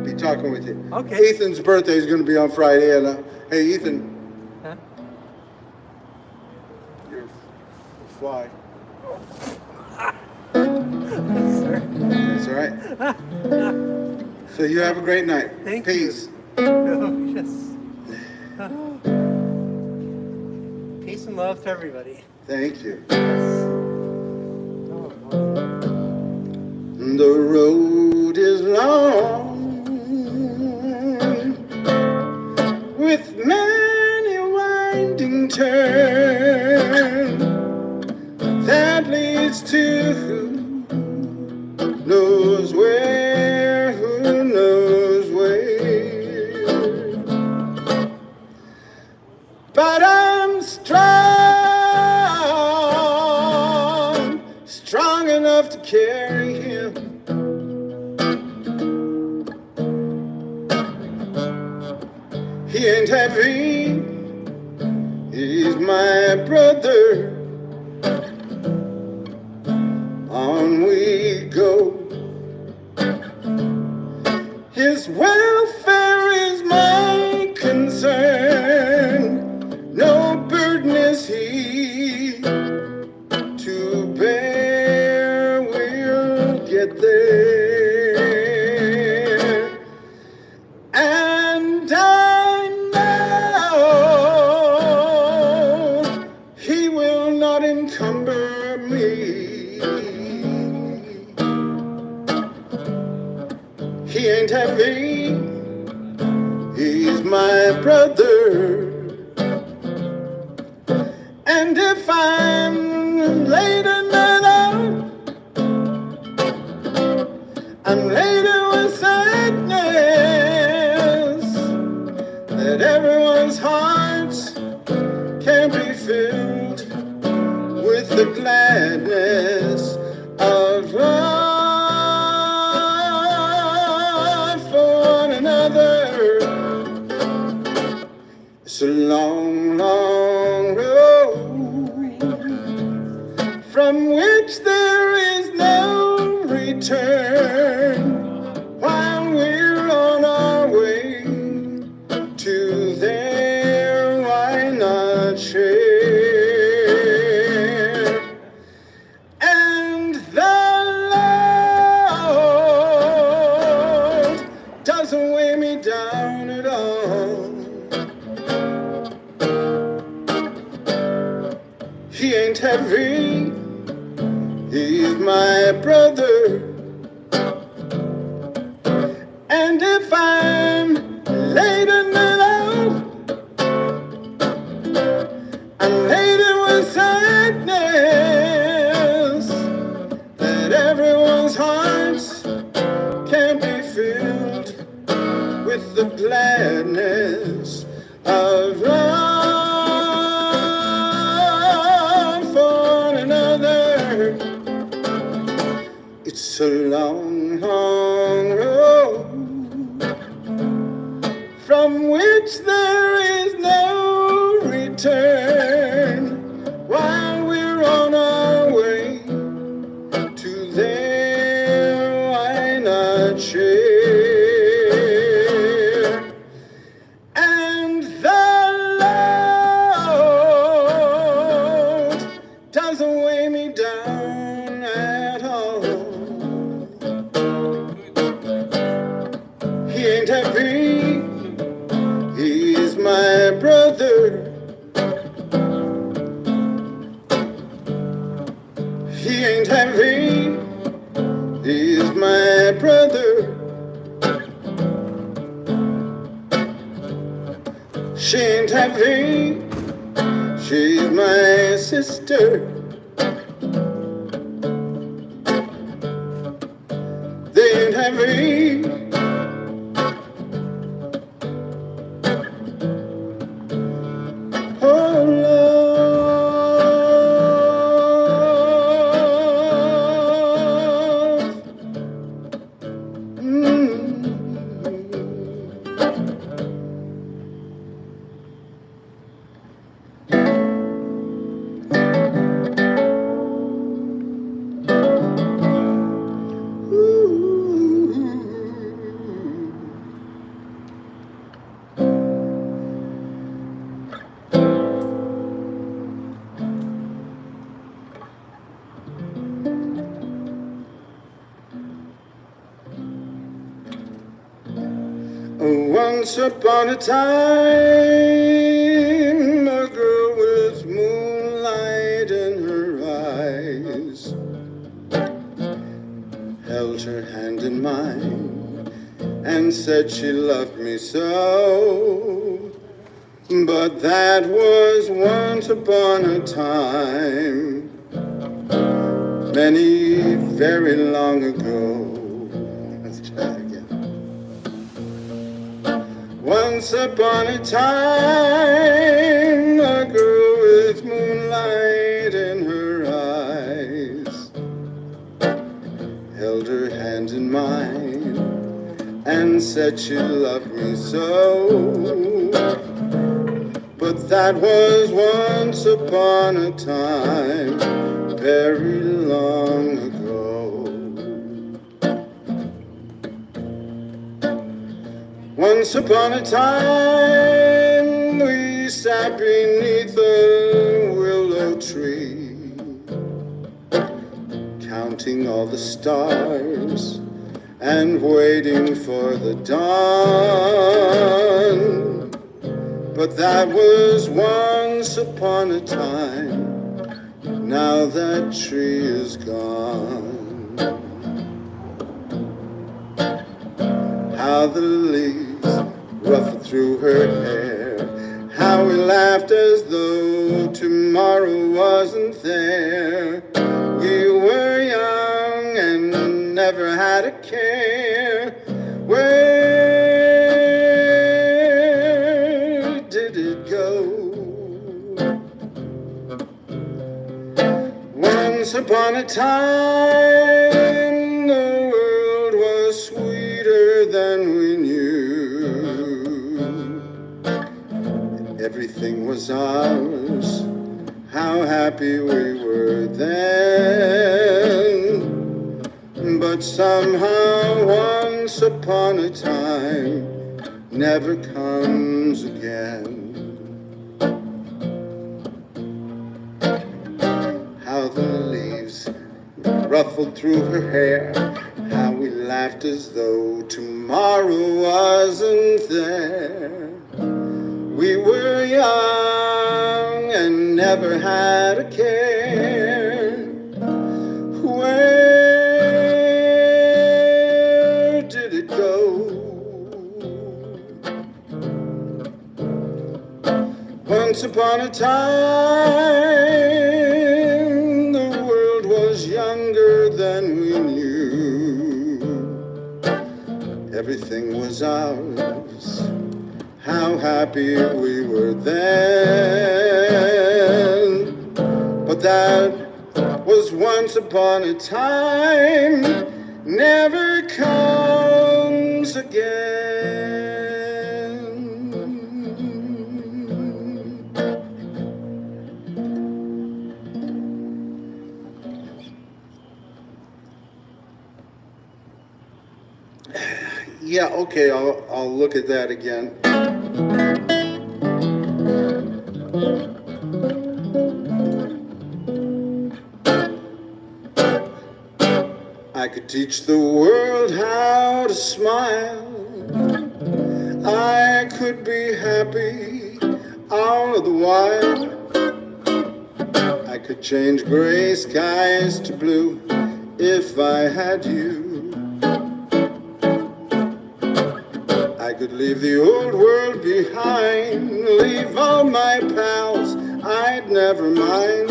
be talking with you. Okay. Ethan's birthday is going to be on Friday, and hey, Ethan, Huh? you're fly. Sir. That's all right. So you have a great night. Thank you. Peace. Oh, yes. Peace and love to everybody. Thank you. Yes. Oh, boy. The road is long with many winding turns that leads to who knows where, who knows where. But I'm strong enough to carry him. He ain't heavy, he's my brother. On we go. His welfare is my concern. No burden is he to bear. We'll get there. And I know he will not encumber me. He ain't heavy, he's my brother. And if I'm late another, I'm later with sadness. He's my brother. And if I'm laden without, I'm laden with sadness that everyone's hearts can be filled with the gladness of love for one another. It's a long, long road from which there is no return while we're on our way to there. Why not share? And the Lord doesn't weigh me down at all. He ain't heavy, he's my brother. He ain't heavy, he's my brother. She ain't heavy, she's my sister. They ain't heavy. Oh, love. Once upon a time, a girl with moonlight in her eyes held her hand in mine and said she loved me so. But that was once upon a time, many very long ago. Let's try it again. Once upon a time, a girl with moonlight in her eyes held her hand in mine and said she loved me so. But that was once upon a time, very long ago. Once upon a time, we sat beneath a willow tree, counting all the stars and waiting for the dawn. But that was once upon a time, now that tree is gone. How the leaves ruffled through her hair, how we laughed as though tomorrow wasn't there. We were young and never had a care. Where did it go? Once upon a time, the world was sweeter than we knew. Everything was ours, how happy we were then. But somehow once upon a time never comes again. How the leaves ruffled through her hair, how we laughed as though tomorrow wasn't there. We were young and never had a care. Where did it go? Once upon a time, the world was younger than we knew. Everything was ours. How happy we were then. But that was once upon a time, never comes again. Yeah, okay, I'll look at that again. I could teach the world how to smile. I could be happy all of the while. I could change gray skies to blue if I had you. I could leave the old world behind, leave all my pals, I'd never mind.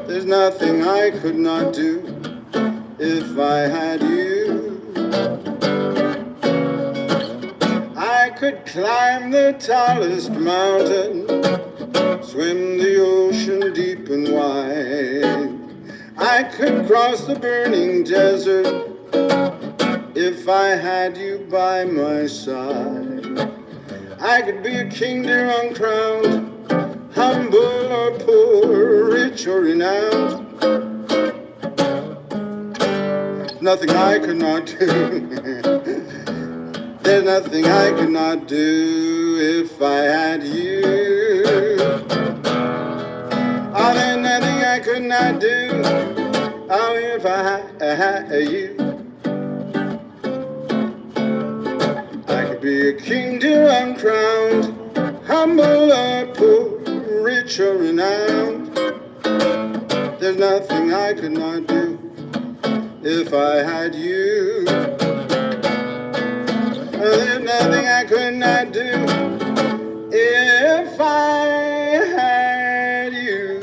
There's nothing I could not do if I had you. I could climb the tallest mountain, swim the ocean deep and wide. I could cross the burning desert if I had you by my side. I could be a king there uncrowned, humble or poor, rich or renowned. Nothing I could not do. There's nothing I could not do if I had you. Oh, there's nothing I could not do. Oh, if I had you. Be a king dear uncrowned, humble or poor, rich or renowned. There's nothing I could not do if I had you. There's nothing I could not do if I had you.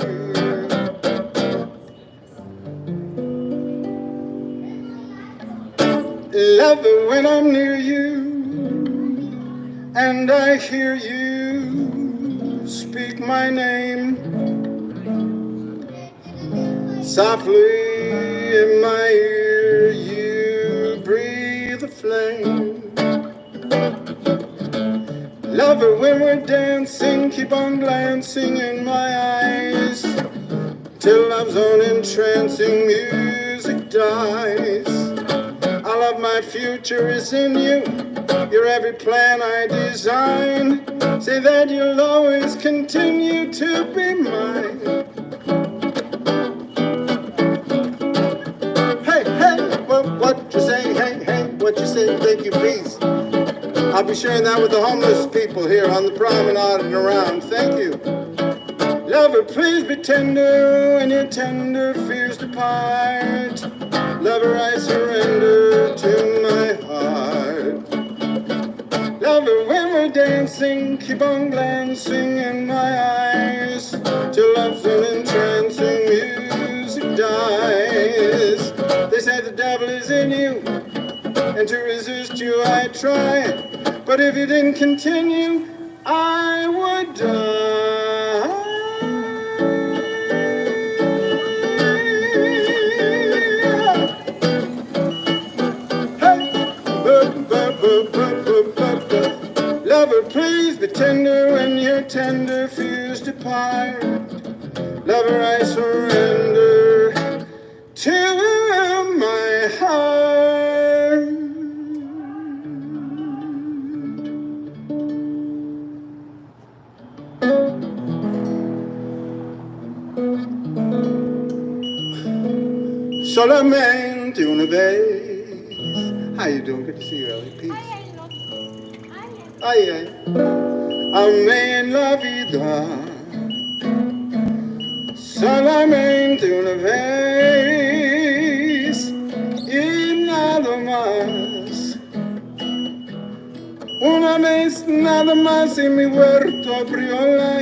Love it when I'm near you and I hear you speak my name softly in my ear. You breathe a flame. Love it when we're dancing, keep on glancing in my eyes till love's own entrancing music dies. All of my future is in you. You're every plan I design. Say that you'll always continue to be mine. Hey, hey, what you say? Hey, hey, what you say? Thank you, please. I'll be sharing that with the homeless people here on the promenade and around. Thank you. Lover, please be tender when your tender fears depart. Lover, I surrender to my heart. Lover, when we're dancing, keep on glancing in my eyes till love's an entrancing music dies. They say the devil is in you, and to resist you I try. But if you didn't continue, I would die. Lover, please be tender when your tender fears depart. Lover, I surrender to my heart. Solamente una vez. How you doing? Good to see you, Ellie. Peace. Ay, ay. Amén la vida. Solamente una vez. vez nada más y mi huerto abrió la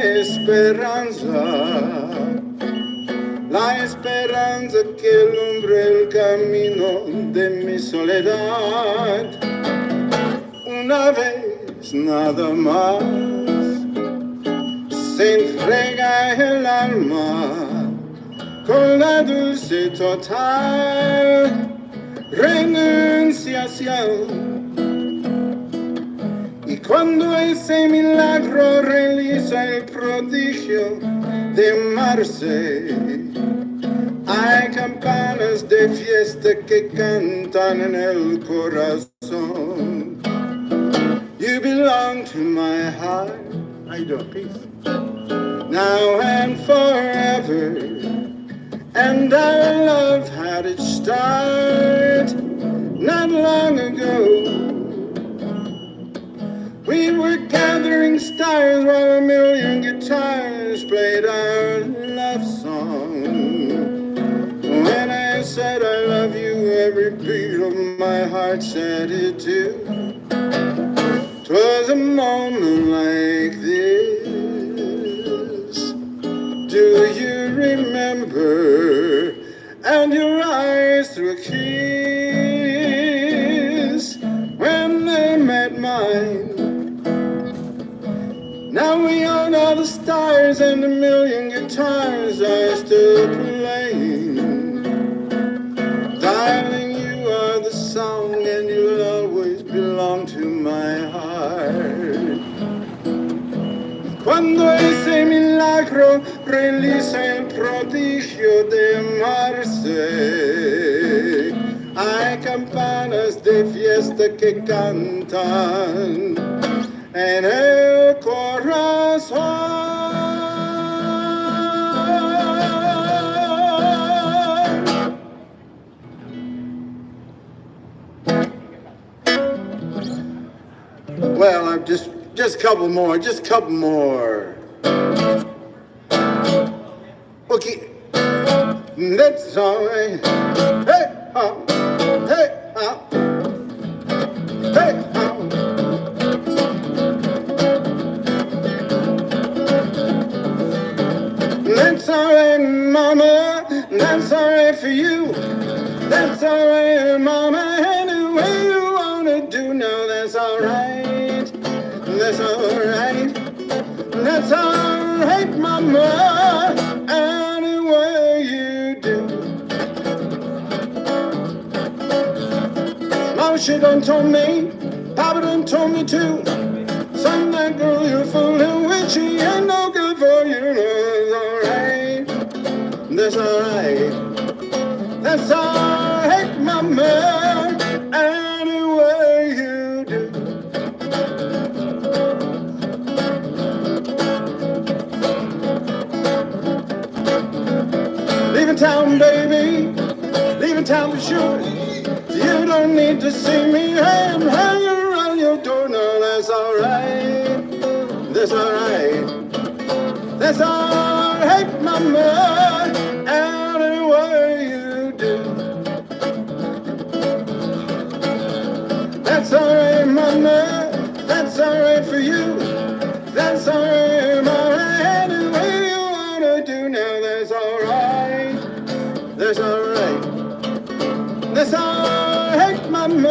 esperanza que alumbre el camino de mi soledad. Una vez nada más se entrega el alma con la dulce total renunciación. Y cuando ese milagro realiza el prodigio de amarse, hay campanas de fiesta que cantan en el corazón. You belong to my heart. How you doing? Peace. Now and forever. And our love had its start not long ago. We were gathering stars while a million guitars played our love song. When I said I love you, every beat of my heart said it too. 'Twas a moment like this. Do you remember? And your eyes through a kiss when they met mine. Now we own all the stars and a million guitars are still playing. Darling, you are the song and you'll always belong to my heart. Cuando ese milagro realiza el prodigio de amarse, hay campanas de fiesta que cantan en el corazón. Well, I'm just a couple more, Okay, that's all right. Hey, hey, hey, That's all right, mama, that's all right for you. That's all right, mama, any way you wanna do now, that's all right. That's all right. That's all right, mama, any way you do. Mama, she done told me, Papa done told me too. Son, that girl you're fooling with, she ain't no good for you. That's all right. That's all right, mama, any way you do. Leaving town, baby, leaving town for sure. You don't need to see me hanging around your door. No, that's all right. That's all right. That's all right, mama, any way you do. That's all right, mama, that's all right for you. That's all right, mama, any way you wanna do now. That's all right. That's all right. That's all right, mama,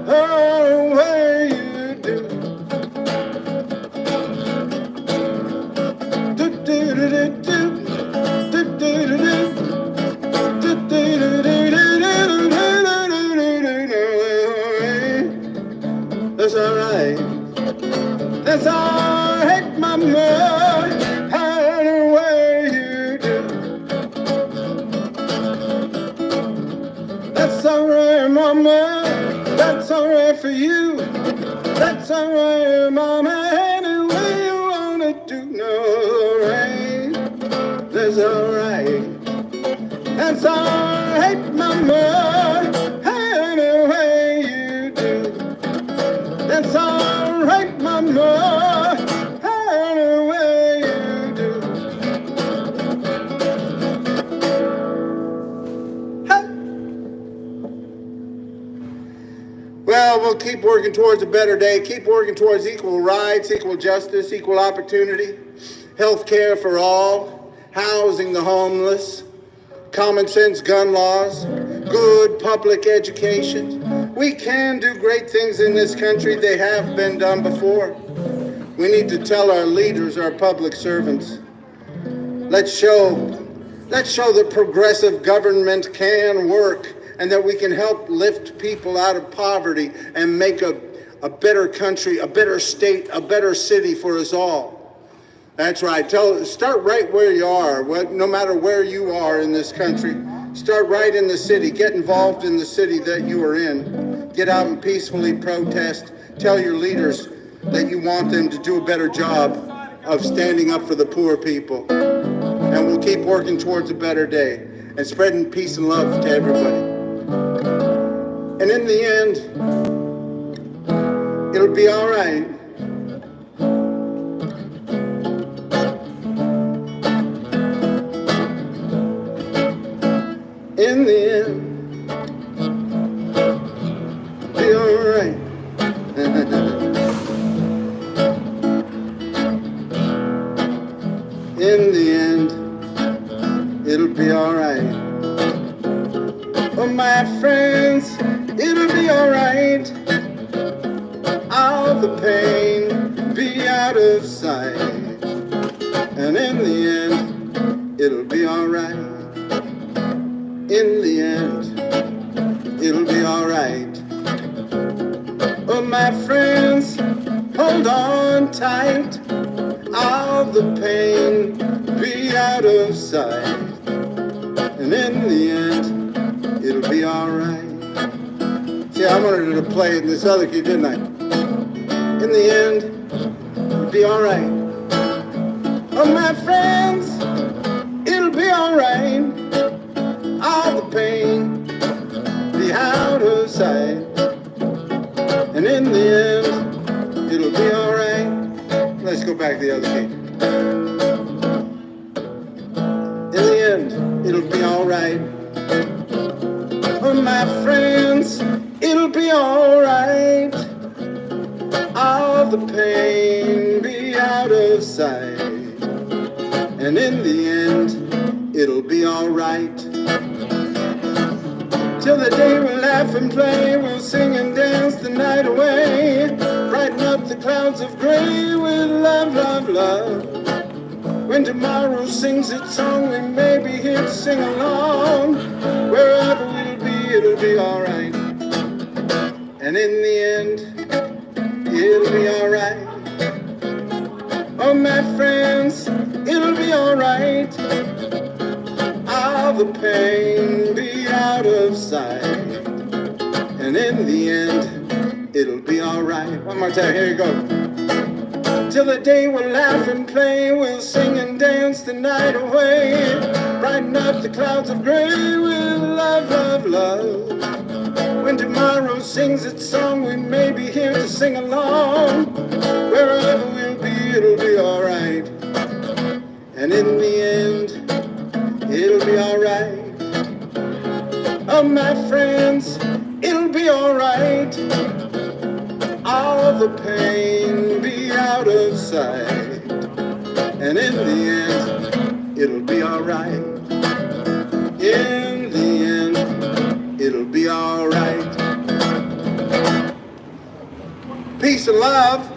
any way you do. That's all right. That's all right, mama, any way you do. That's all right, mama, that's all right for you. That's all right, mama, any way you wanna do. No, all right. That's all right. That's all right, mama, any way you do. That's all right, mama, any way you do. Hey. Well, we'll keep working towards a better day, keep working towards equal rights, equal justice, equal opportunity, health care for all, housing the homeless, common sense gun laws, good public education. We can do great things in this country. They have been done before. We need to tell our leaders, our public servants, let's show that progressive government can work and that we can help lift people out of poverty and make a better country, a better state, a better city for us all. That's right. Start right where you are, no matter where you are in this country. Start right in the city. Get involved in the city that you are in. Get out and peacefully protest. Tell your leaders that you want them to do a better job of standing up for the poor people. And we'll keep working towards a better day and spreading peace and love to everybody. And in the end, it'll be all right. In the end, be all right. In the end, it'll be all right. Oh, my friends, it'll be all right. All the pain be out of sight. And in the end, it'll be all right. In the end, it'll be all right. Oh, my friends, hold on tight. All the pain be out of sight. And in the end, it'll be all right. See, I wanted to play it in this other key, didn't I? In the end, it'll be all right. Oh, my friends, it'll be all right. All the pain be out of sight. And in the end, it'll be all right. Let's go back to the other key. In the end, it'll be all right. Oh, my friends, it'll be all right. All the pain be out of sight. And in the end, it'll be all right. Till the day we'll laugh and play, we'll sing and dance the night away, brighten up the clouds of gray with love, love, love. When tomorrow sings its song, we may be here to sing along. Wherever we'll be, it'll be all right. And in the end, it'll be all right. Oh, my friends, it'll be all right. All the pain be out of sight. And in the end, it'll be all right. One more time, here you go. Till the day we'll laugh and play, we'll sing and dance the night away, brighten up the clouds of gray with love, love, love. When tomorrow sings its song, we may be here to sing along. Wherever we'll be, it'll be all right. And in the end, it'll be all right. Oh, my friends, it'll be all right. All the pain be out of sight. And in the end, it'll be all right. In the end, it'll be all right. Peace and love.